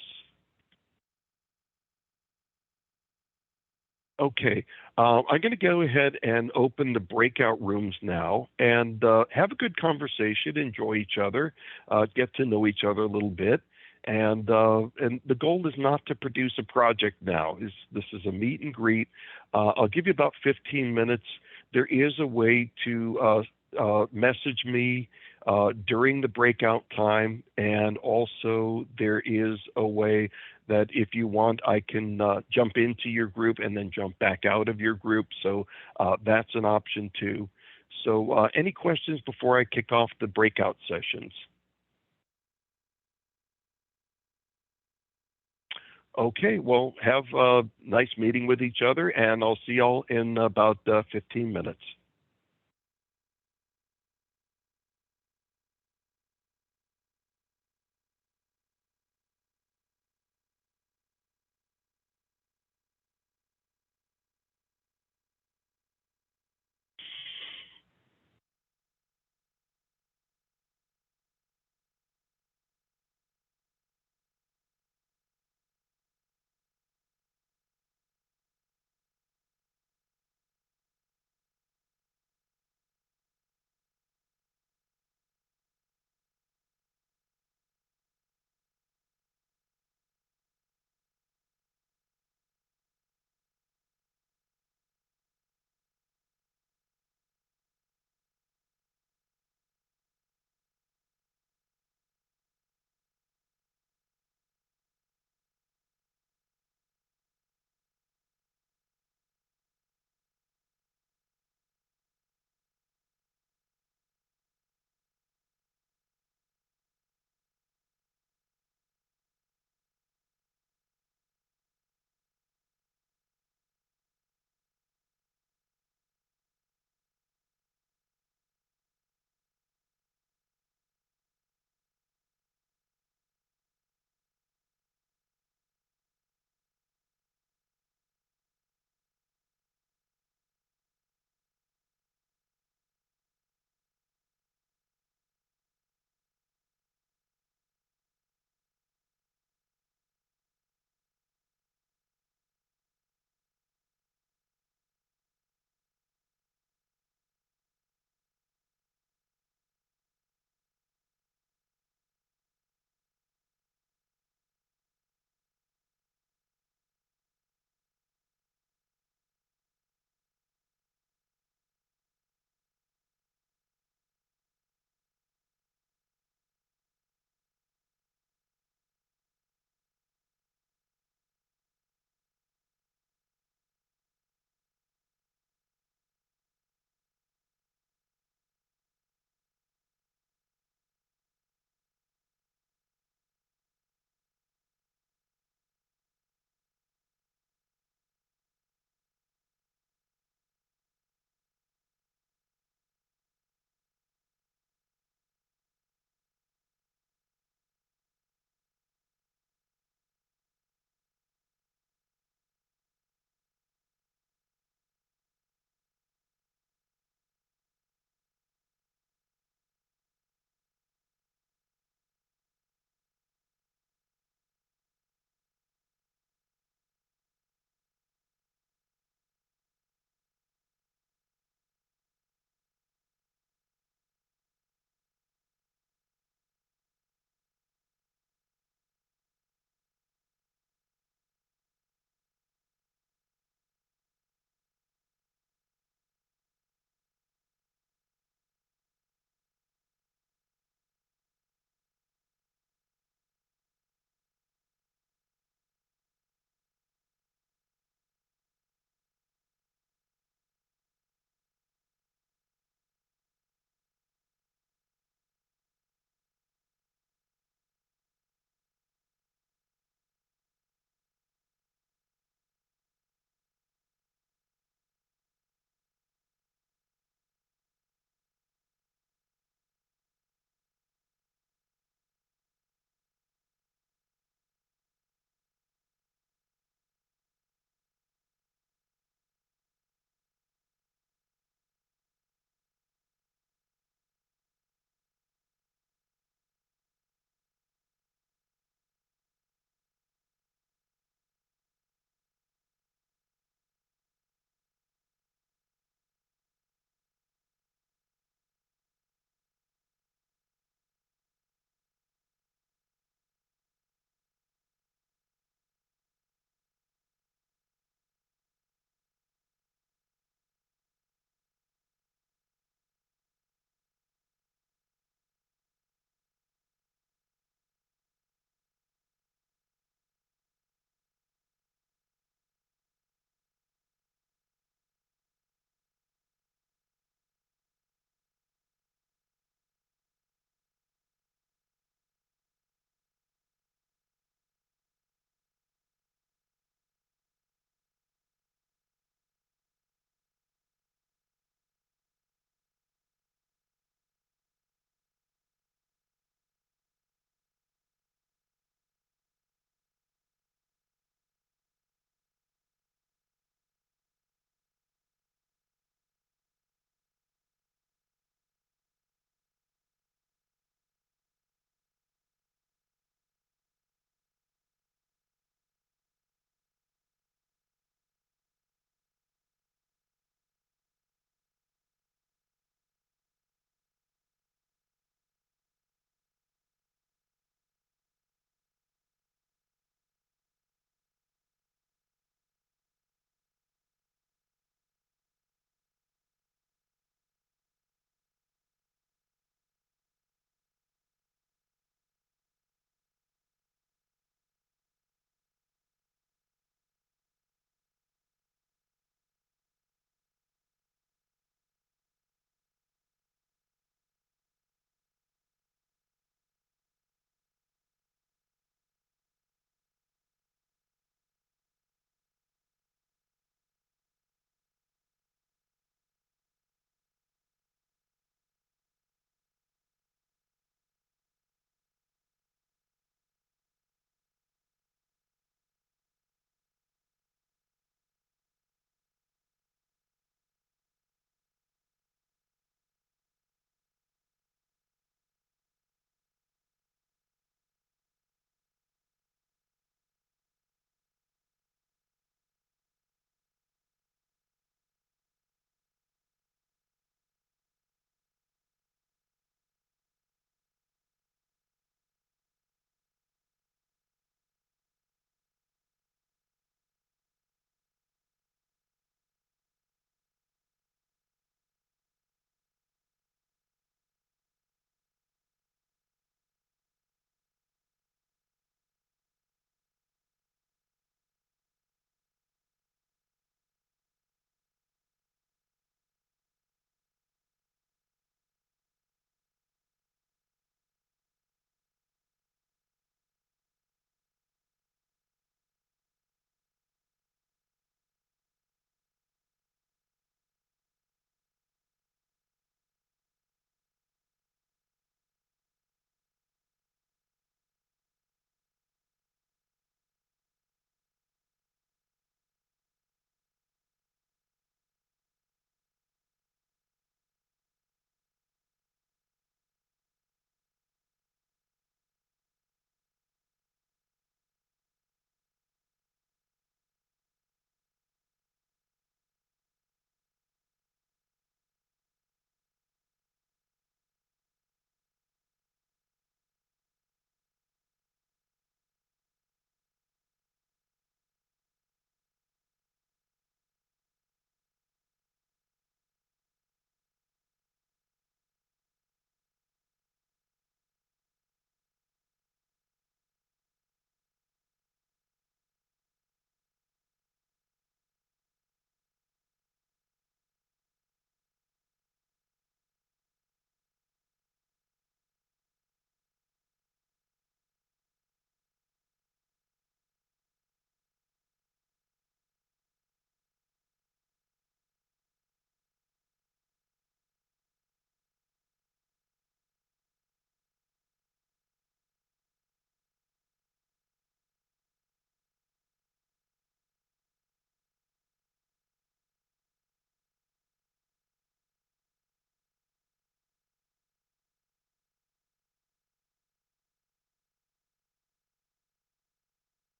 Okay, I'm going to go ahead and open the breakout rooms now and have a good conversation, enjoy each other, get to know each other a little bit. And the goal is not to produce a project now. This is a meet and greet. I'll give you about 15 minutes. There is a way to message me during the breakout time, and also there is a way that if you want, I can jump into your group and then jump back out of your group. So that's an option too. So any questions before I kick off the breakout sessions? Okay, well, have a nice meeting with each other, and I'll see y'all in about 15 minutes.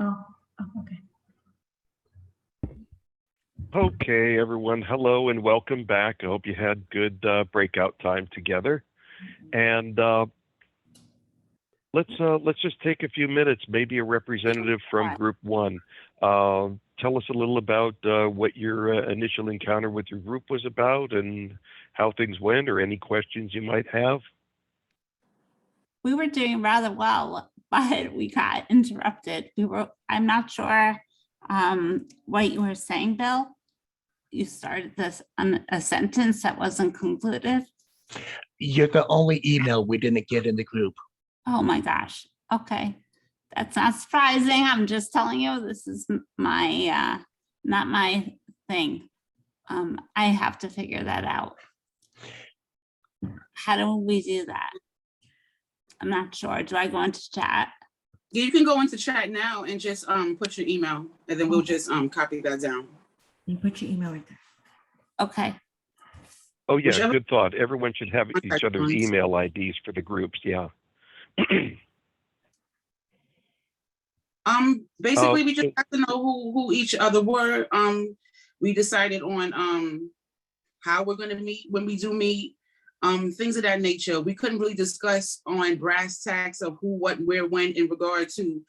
Okay. Okay, everyone. Hello and welcome back. I hope you had good breakout time together. And let's just take a few minutes. Maybe a representative from Group One. Tell us a little about what your initial encounter with your group was about and how things went, or any questions you might have. We were doing rather well, but we got interrupted. I'm not sure what you were saying, Bill. You started this on a sentence that wasn't concluded. You're the only email we didn't get in the group. Oh my gosh. Okay. That's not surprising. I'm just telling you, this is my, not my thing. I have to figure that out. How do we do that? I'm not sure. Do I go into chat? Yeah, you can go into chat now and just put your email, and then we'll just copy that down. You put your email right there. Okay. Oh yeah, Whichever- good thought. Everyone should have each other's email IDs for the groups. Yeah. Basically, we just have to know who each other were. We decided on how we're going to meet when we do meet, things of that nature. We couldn't really discuss on brass tacks of who, what, where, when in regard to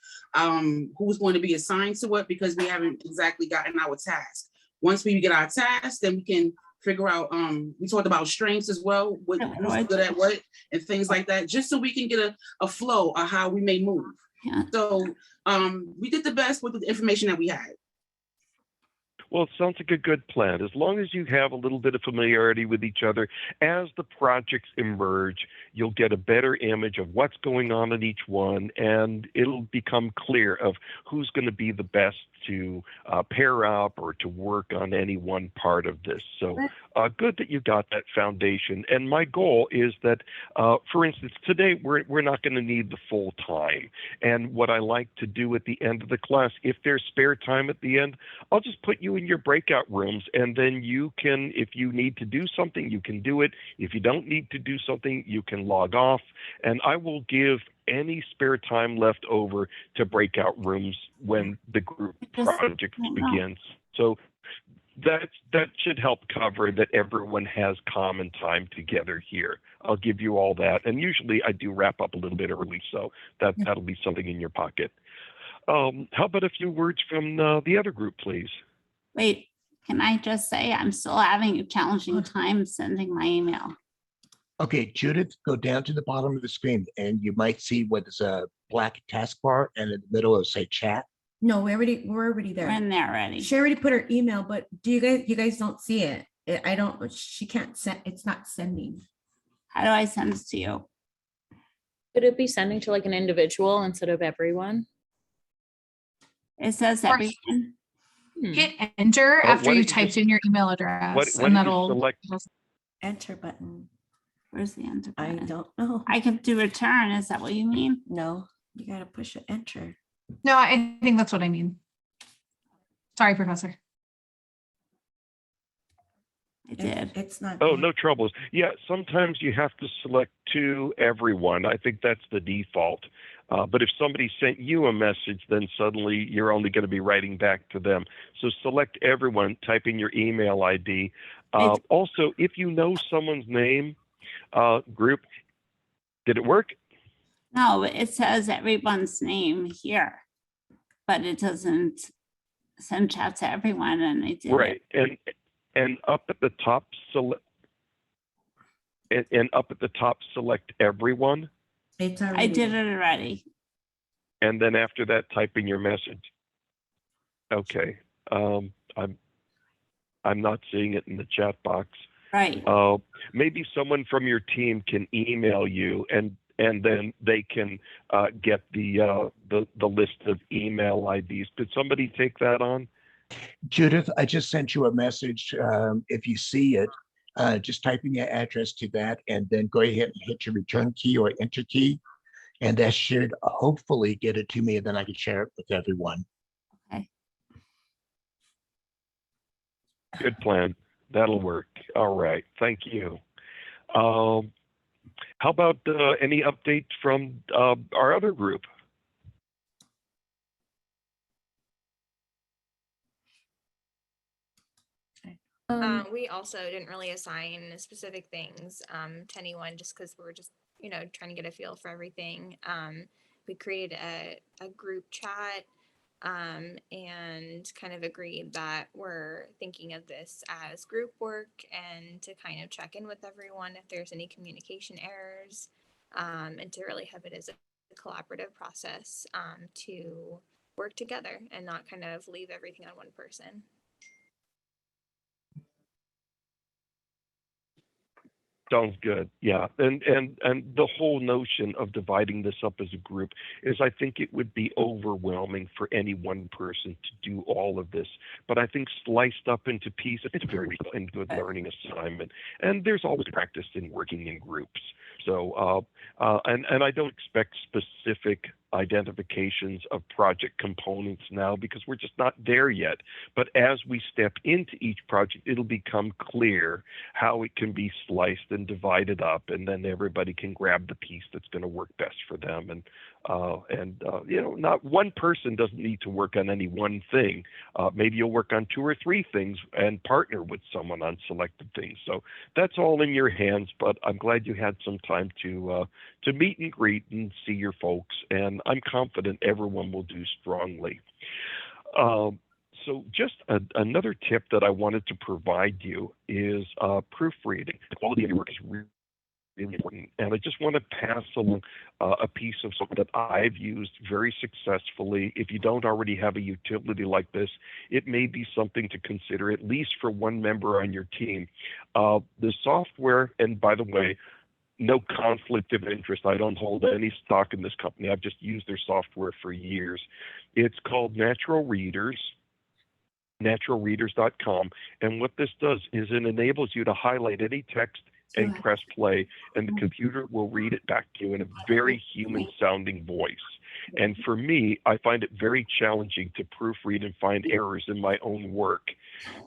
who's going to be assigned to what, because we haven't exactly gotten our task. Once we get our task, then we can figure out, we talked about strengths as well, what, who's good at what, and things like that, just so we can get a flow of how we may move. Yeah. So we did the best with the information that we had. Well, it sounds like a good plan. As long as you have a little bit of familiarity with each other, as the projects emerge, you'll get a better image of what's going on in each one, and it'll become clear of who's going to be the best to pair up or to work on any one part of this. So good that you got that foundation. And my goal is that, for instance, today we're not going to need the full time. And what I like to do at the end of the class, if there's spare time at the end, I'll just put you in your breakout rooms, and then you can, if you need to do something, you can do it. If you don't need to do something, you can log off. And I will give any spare time left over to breakout rooms when the group project begins. So that should help cover that everyone has common time together here. I'll give you all that. And usually I do wrap up a little bit early, so that'll be something in your pocket. How about a few words from the other group, please? Wait, can I just say I'm still having a challenging time sending my email. Okay, Judith, go down to the bottom of the screen and you might see what is a black taskbar, and in the middle it'll say chat. No, we're already there. We're in there already. She already put her email, but do you guys don't see it? I don't, she can't send, it's not sending. How do I send this to you? Could it be sending to like an individual instead of everyone? It says everyone. Hit enter after you typed in your email address, and that'll select enter button. Where's the enter I button? don't know. I can do return. Is that what you mean? No, you gotta push it, enter. No, I think that's what I mean. Sorry, Professor. I did. It's not. Oh, no troubles. Yeah, sometimes you have to select to everyone. I think that's the default. But if somebody sent you a message, then suddenly you're only going to be writing back to them. So select everyone, type in your email ID. Also, if you know someone's name, group, did it work? No, it says everyone's name here, but it doesn't send chat to everyone, and I did Right, and up at the top, select everyone. It's I already. did it already. And then after that, type in your message. Okay, I'm not seeing it in the chat box. Right. Maybe someone from your team can email you, and then they can get the list of email IDs. Did somebody take that on? Judith, I just sent you a message. If you see it, just type in your address to that, and then go ahead and hit your return key or enter key, and that should hopefully get it to me, and then I can share it with everyone. Okay. Good plan. That'll work. All right. Thank you. How about any updates from our other group? We also didn't really assign specific things to anyone just because we're just, trying to get a feel for everything. We created a group chat and kind of agreed that we're thinking of this as group work and to kind of check in with everyone if there's any communication errors, and to really have it as a collaborative process to work together and not kind of leave everything on one person. Sounds good. Yeah. And the whole notion of dividing this up as a group is I think it would be overwhelming for any one person to do all of this. But I think sliced up into pieces, it's a very reasonable and good learning assignment. And there's always practice in working in groups. So, and I don't expect specific identifications of project components now because we're just not there yet. But as we step into each project, it'll become clear how it can be sliced and divided up, and then everybody can grab the piece that's going to work best for them. And not one person doesn't need to work on any one thing. Maybe you'll work on 2 or 3 things and partner with someone on selected things. So that's all in your hands. But I'm glad you had some time to meet and greet and see your folks, and I'm confident everyone will do strongly. So just another tip that I wanted to provide you is proofreading. The quality of your work is really important. And I just want to pass along a piece of something that I've used very successfully. If you don't already have a utility like this, it may be something to consider, at least for one member on your team. The software, and by the way, no conflict of interest. I don't hold any stock in this company. I've just used their software for years. It's called Natural Readers. naturalreaders.com. And what this does is it enables you to highlight any text and press play, and the computer will read it back to you in a very human sounding voice. And for me, I find it very challenging to proofread and find errors in my own work,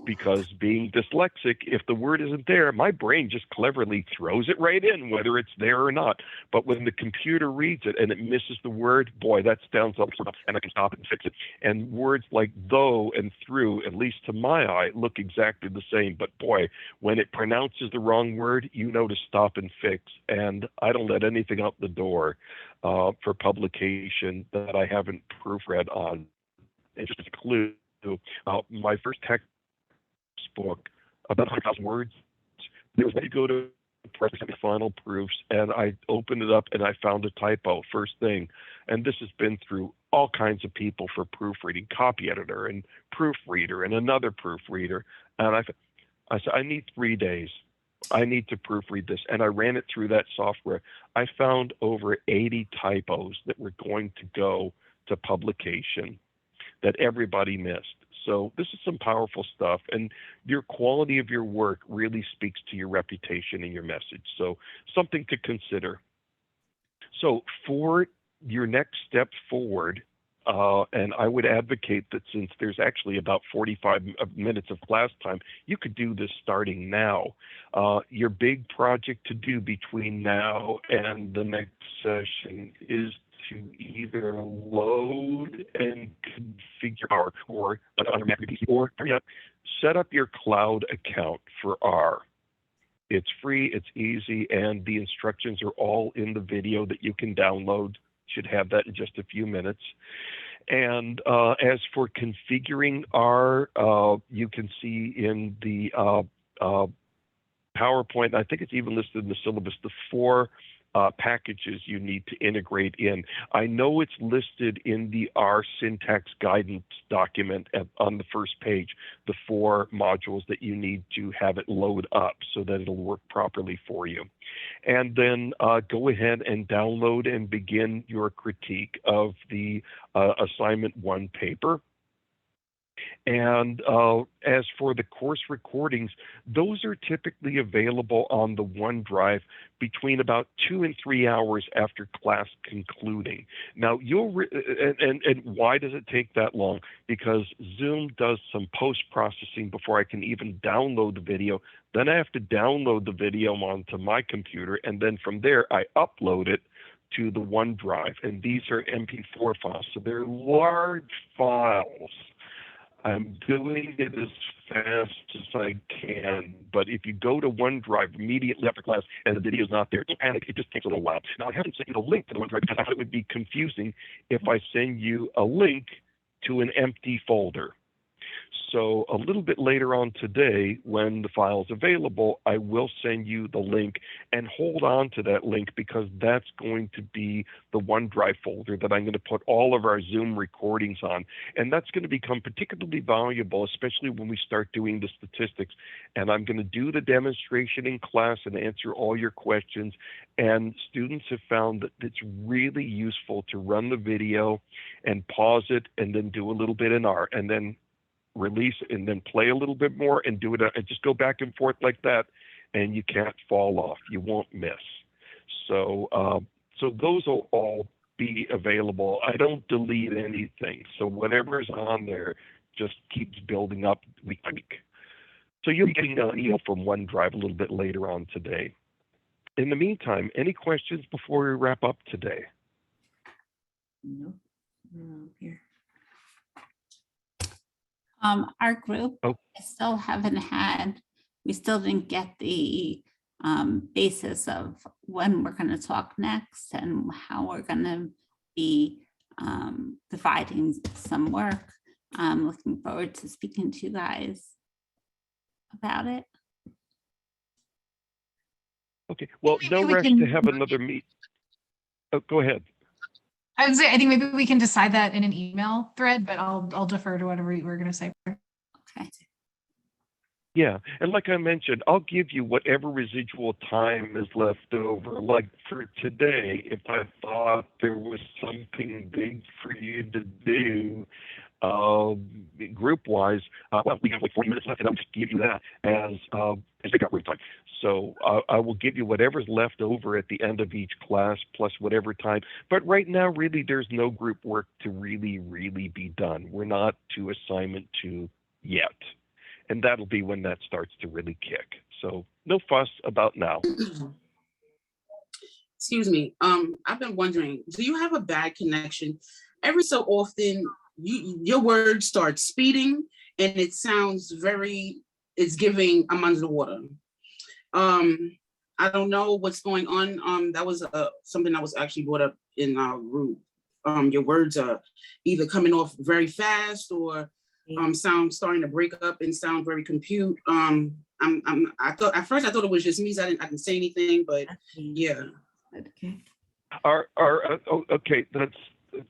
because being dyslexic, if the word isn't there, my brain just cleverly throws it right in, whether it's there or not. But when the computer reads it and it misses the word, boy, that sounds up, and I can stop and fix it. And words like though and through, at least to my eye, look exactly the same. But boy, when it pronounces the wrong word, you know to stop and fix. And I don't let anything out the door for publication that I haven't proofread on. And just a clue, my first textbook, about 100,000 words, there was to go to press the final proofs, and I opened it up and I found a typo first thing. And this has been through all kinds of people for proofreading, copy editor and proofreader and another proofreader. And I said, I need 3 days. I need to proofread this. And I ran it through that software. I found over 80 typos that were going to go to publication that everybody missed. So this is some powerful stuff, and your quality of your work really speaks to your reputation and your message. So something to consider. So for your next step forward, and I would advocate that since there's actually about 45 minutes of class time, you could do this starting now. Your big project to do between now and the next session is to either load and configure R, or on your Mac or PC, or set up your cloud account for R. It's free, it's easy, and the instructions are all in the video that you can download. Should have that in just a few minutes. And as for configuring R, you can see in the PowerPoint, I think it's even listed in the syllabus, the 4 packages you need to integrate in. I know it's listed in the R syntax guidance document on the first page, the 4 modules that you need to have it load up so that it'll work properly for you. And then go ahead and download and begin your critique of the assignment 1 paper. And as for the course recordings, those are typically available on the OneDrive between about 2 and 3 hours after class concluding. Now, and why does it take that long? Because Zoom does some post-processing before I can even download the video. Then I have to download the video onto my computer, and then from there I upload it to the OneDrive. And these are MP4 files, so they're large files. I'm doing it as fast as I can, but if you go to OneDrive immediately after class and the video's not there, don't panic, it just takes a little while. Now, I haven't sent you the link to the OneDrive because I thought it would be confusing if I send you a link to an empty folder. So a little bit later on today, when the file is available, I will send you the link, and hold on to that link because that's going to be the OneDrive folder that I'm going to put all of our Zoom recordings on. And that's going to become particularly valuable, especially when we start doing the statistics. And I'm going to do the demonstration in class and answer all your questions. And students have found that it's really useful to run the video and pause it and then do a little bit in R and then release and then play a little bit more and do it and just go back and forth like that, and you can't fall off. You won't miss. So so those will all be available. I don't delete anything, so whatever's on there just keeps building up week by week. So you'll be getting an email from OneDrive a little bit later on today. In the meantime, any questions before we wrap up today? No. Here. Our group, I still haven't had, we still didn't get the basis of when we're going to talk next and how we're going to be dividing some work. I'm looking forward to speaking to you guys about it. Okay, well, no rush to have another meet. Oh, go ahead. I would say, I think maybe we can decide that in an email thread, but I'll defer to whatever you were going to say. Okay. Yeah, and like I mentioned, I'll give you whatever residual time is left over. Like for today, if I thought there was something big for you to do, group-wise, well, we have like 40 minutes left, and I'll just give you that as pick up room time. So I will give you whatever's left over at the end of each class, plus whatever time. But right now, really, there's no group work to really be done. We're not to assignment 2 yet. And that'll be when that starts to really kick. So no fuss about now. Excuse me. I've been wondering, do you have a bad connection? Every so often, your words start speeding, and it sounds it's giving I'm under the water. I don't know what's going on. That was something that was actually brought up in our group. Your words are either coming off very fast or sound starting to break up and sound very compute. I thought at first it was just me, so I didn't say anything, but yeah. Okay. Okay,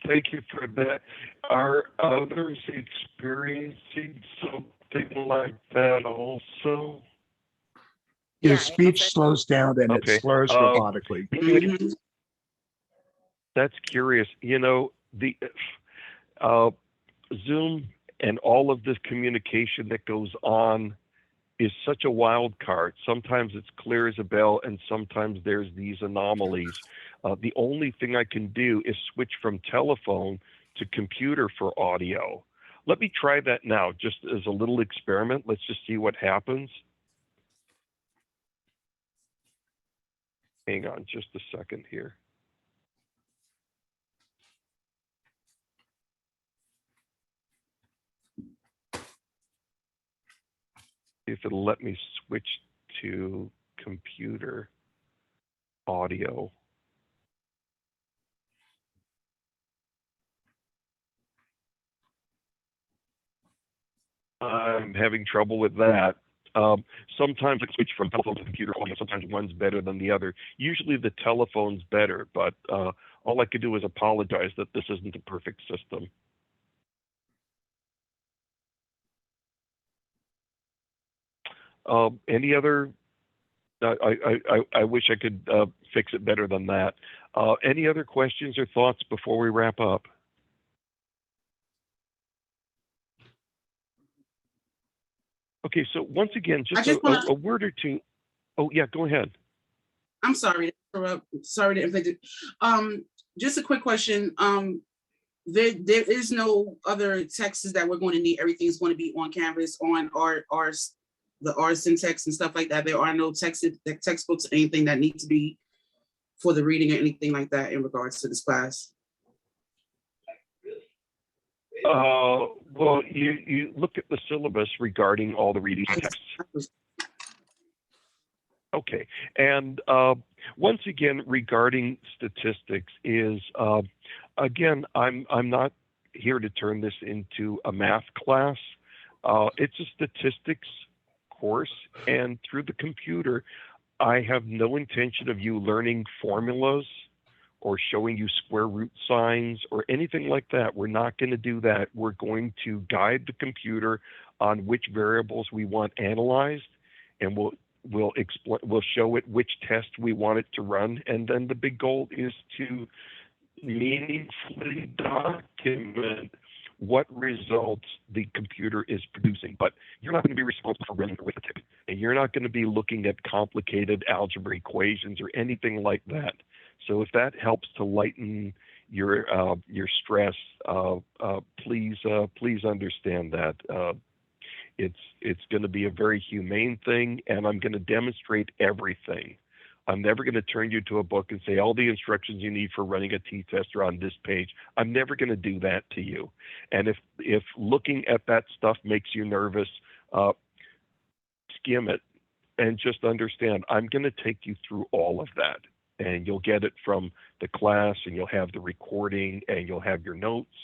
thank you for that. Are others experiencing something like that also? Your speech slows down and it slurs robotically. That's curious. You know, the Zoom and all of this communication that goes on is such a wild card. Sometimes it's clear as a bell, and sometimes there's these anomalies. The only thing I can do is switch from telephone to computer for audio. Let me try that now, just as a little experiment. Let's just see what happens. Hang on just a second here. If it'll let me switch to computer audio. I'm having trouble with that. Sometimes I switch from telephone to computer audio. Sometimes one's better than the other. Usually the telephone's better, but all I could do is apologize that this isn't the perfect system. Any other? I wish I could fix it better than that. Any other questions or thoughts before we wrap up? Okay, so once again, just a word or two. Oh yeah, go ahead. I'm sorry to interrupt. Sorry to inflict it. Just a quick question. There is no other texts that we're going to need. Everything's going to be on Canvas, on the R syntax and stuff like that. There are no textbooks, anything that need to be for the reading or anything like that in regards to this class. Well, you look at the syllabus regarding all the reading texts. Okay, and once again, regarding statistics is, again, I'm not here to turn this into a math class. It's a statistics course, and through the computer, I have no intention of you learning formulas or showing you square root signs or anything like that. We're not going to do that. We're going to guide the computer on which variables we want analyzed, and we'll show it which test we want it to run. And then the big goal is to meaningfully document what results the computer is producing. But you're not going to be responsible for running arithmetic, and you're not going to be looking at complicated algebra equations or anything like that. So if that helps to lighten your stress, please understand that. It's going to be a very humane thing, and I'm going to demonstrate everything. I'm never going to turn you to a book and say all the instructions you need for running a t-test are on this page. I'm never going to do that to you. And if looking at that stuff makes you nervous, skim it and just understand I'm going to take you through all of that. And you'll get it from the class, and you'll have the recording, and you'll have your notes,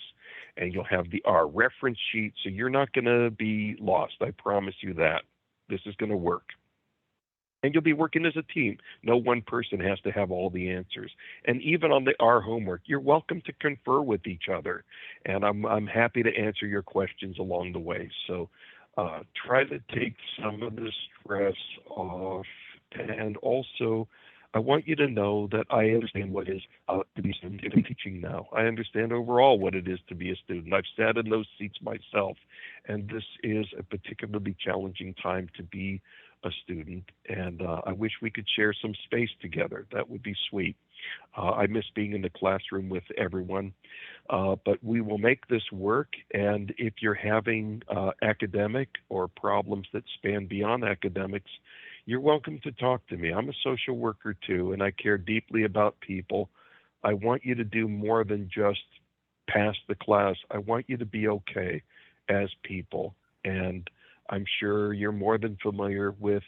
and you'll have our reference sheet. So you're not going to be lost. I promise you that. This is going to work. And you'll be working as a team. No one person has to have all the answers. And even on our homework, you're welcome to confer with each other. And I'm happy to answer your questions along the way. So try to take some of the stress off. And also, I want you to know that I understand what it is to be a student in teaching now. I understand overall what it is to be a student. I've sat in those seats myself, and this is a particularly challenging time to be a student, and I wish we could share some space together. That would be sweet. I miss being in the classroom with everyone, but we will make this work, and if you're having academic or problems that span beyond academics, you're welcome to talk to me. I'm a social worker too, and I care deeply about people. I want you to do more than just pass the class. I want you to be okay as people. And I'm sure you're more than familiar with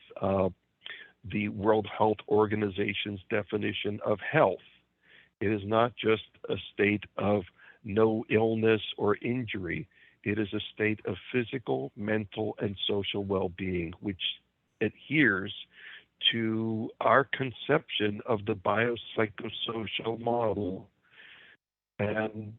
the World Health Organization's definition of health. It is not just a state of no illness or injury. It is a state of physical, mental, and social well-being, which adheres to our conception of the biopsychosocial model. And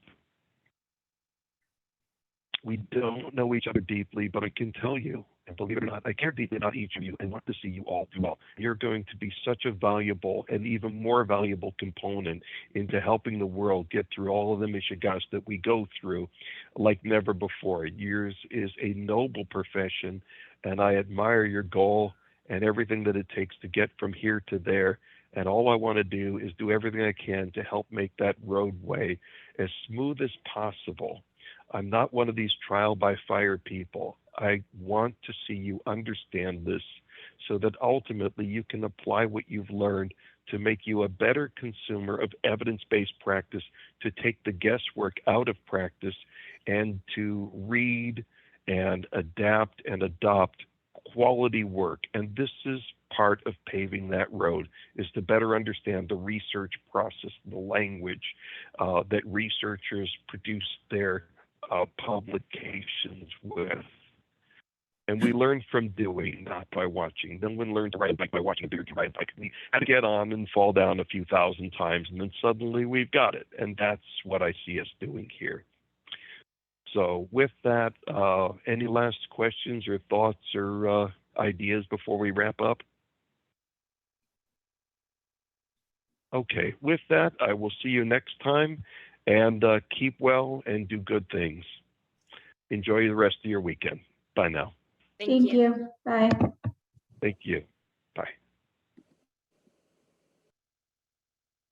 we don't know each other deeply, but I can tell you, and believe it or not, I care deeply about each of you and want to see you all do well. You're going to be such a valuable and even more valuable component into helping the world get through all of the mishigas that we go through like never before. Yours is a noble profession, and I admire your goal and everything that it takes to get from here to there. And all I want to do is do everything I can to help make that roadway as smooth as possible. I'm not one of these trial by fire people. I want to see you understand this so that ultimately you can apply what you've learned to make you a better consumer of evidence-based practice, to take the guesswork out of practice, and to read and adapt and adopt quality work. And this is part of paving that road, is to better understand the research process, the language that researchers produce their publications with. And we learn from doing, not by watching. No one learns to ride a bike by watching a dude ride a bike. We had to get on and fall down a few thousand times, and then suddenly we've got it. And that's what I see us doing here. So with that, any last questions or thoughts or ideas before we wrap up? Okay, with that, I will see you next time, and keep well and do good things. Enjoy the rest of your weekend. Bye now. Thank you. Bye. Thank you.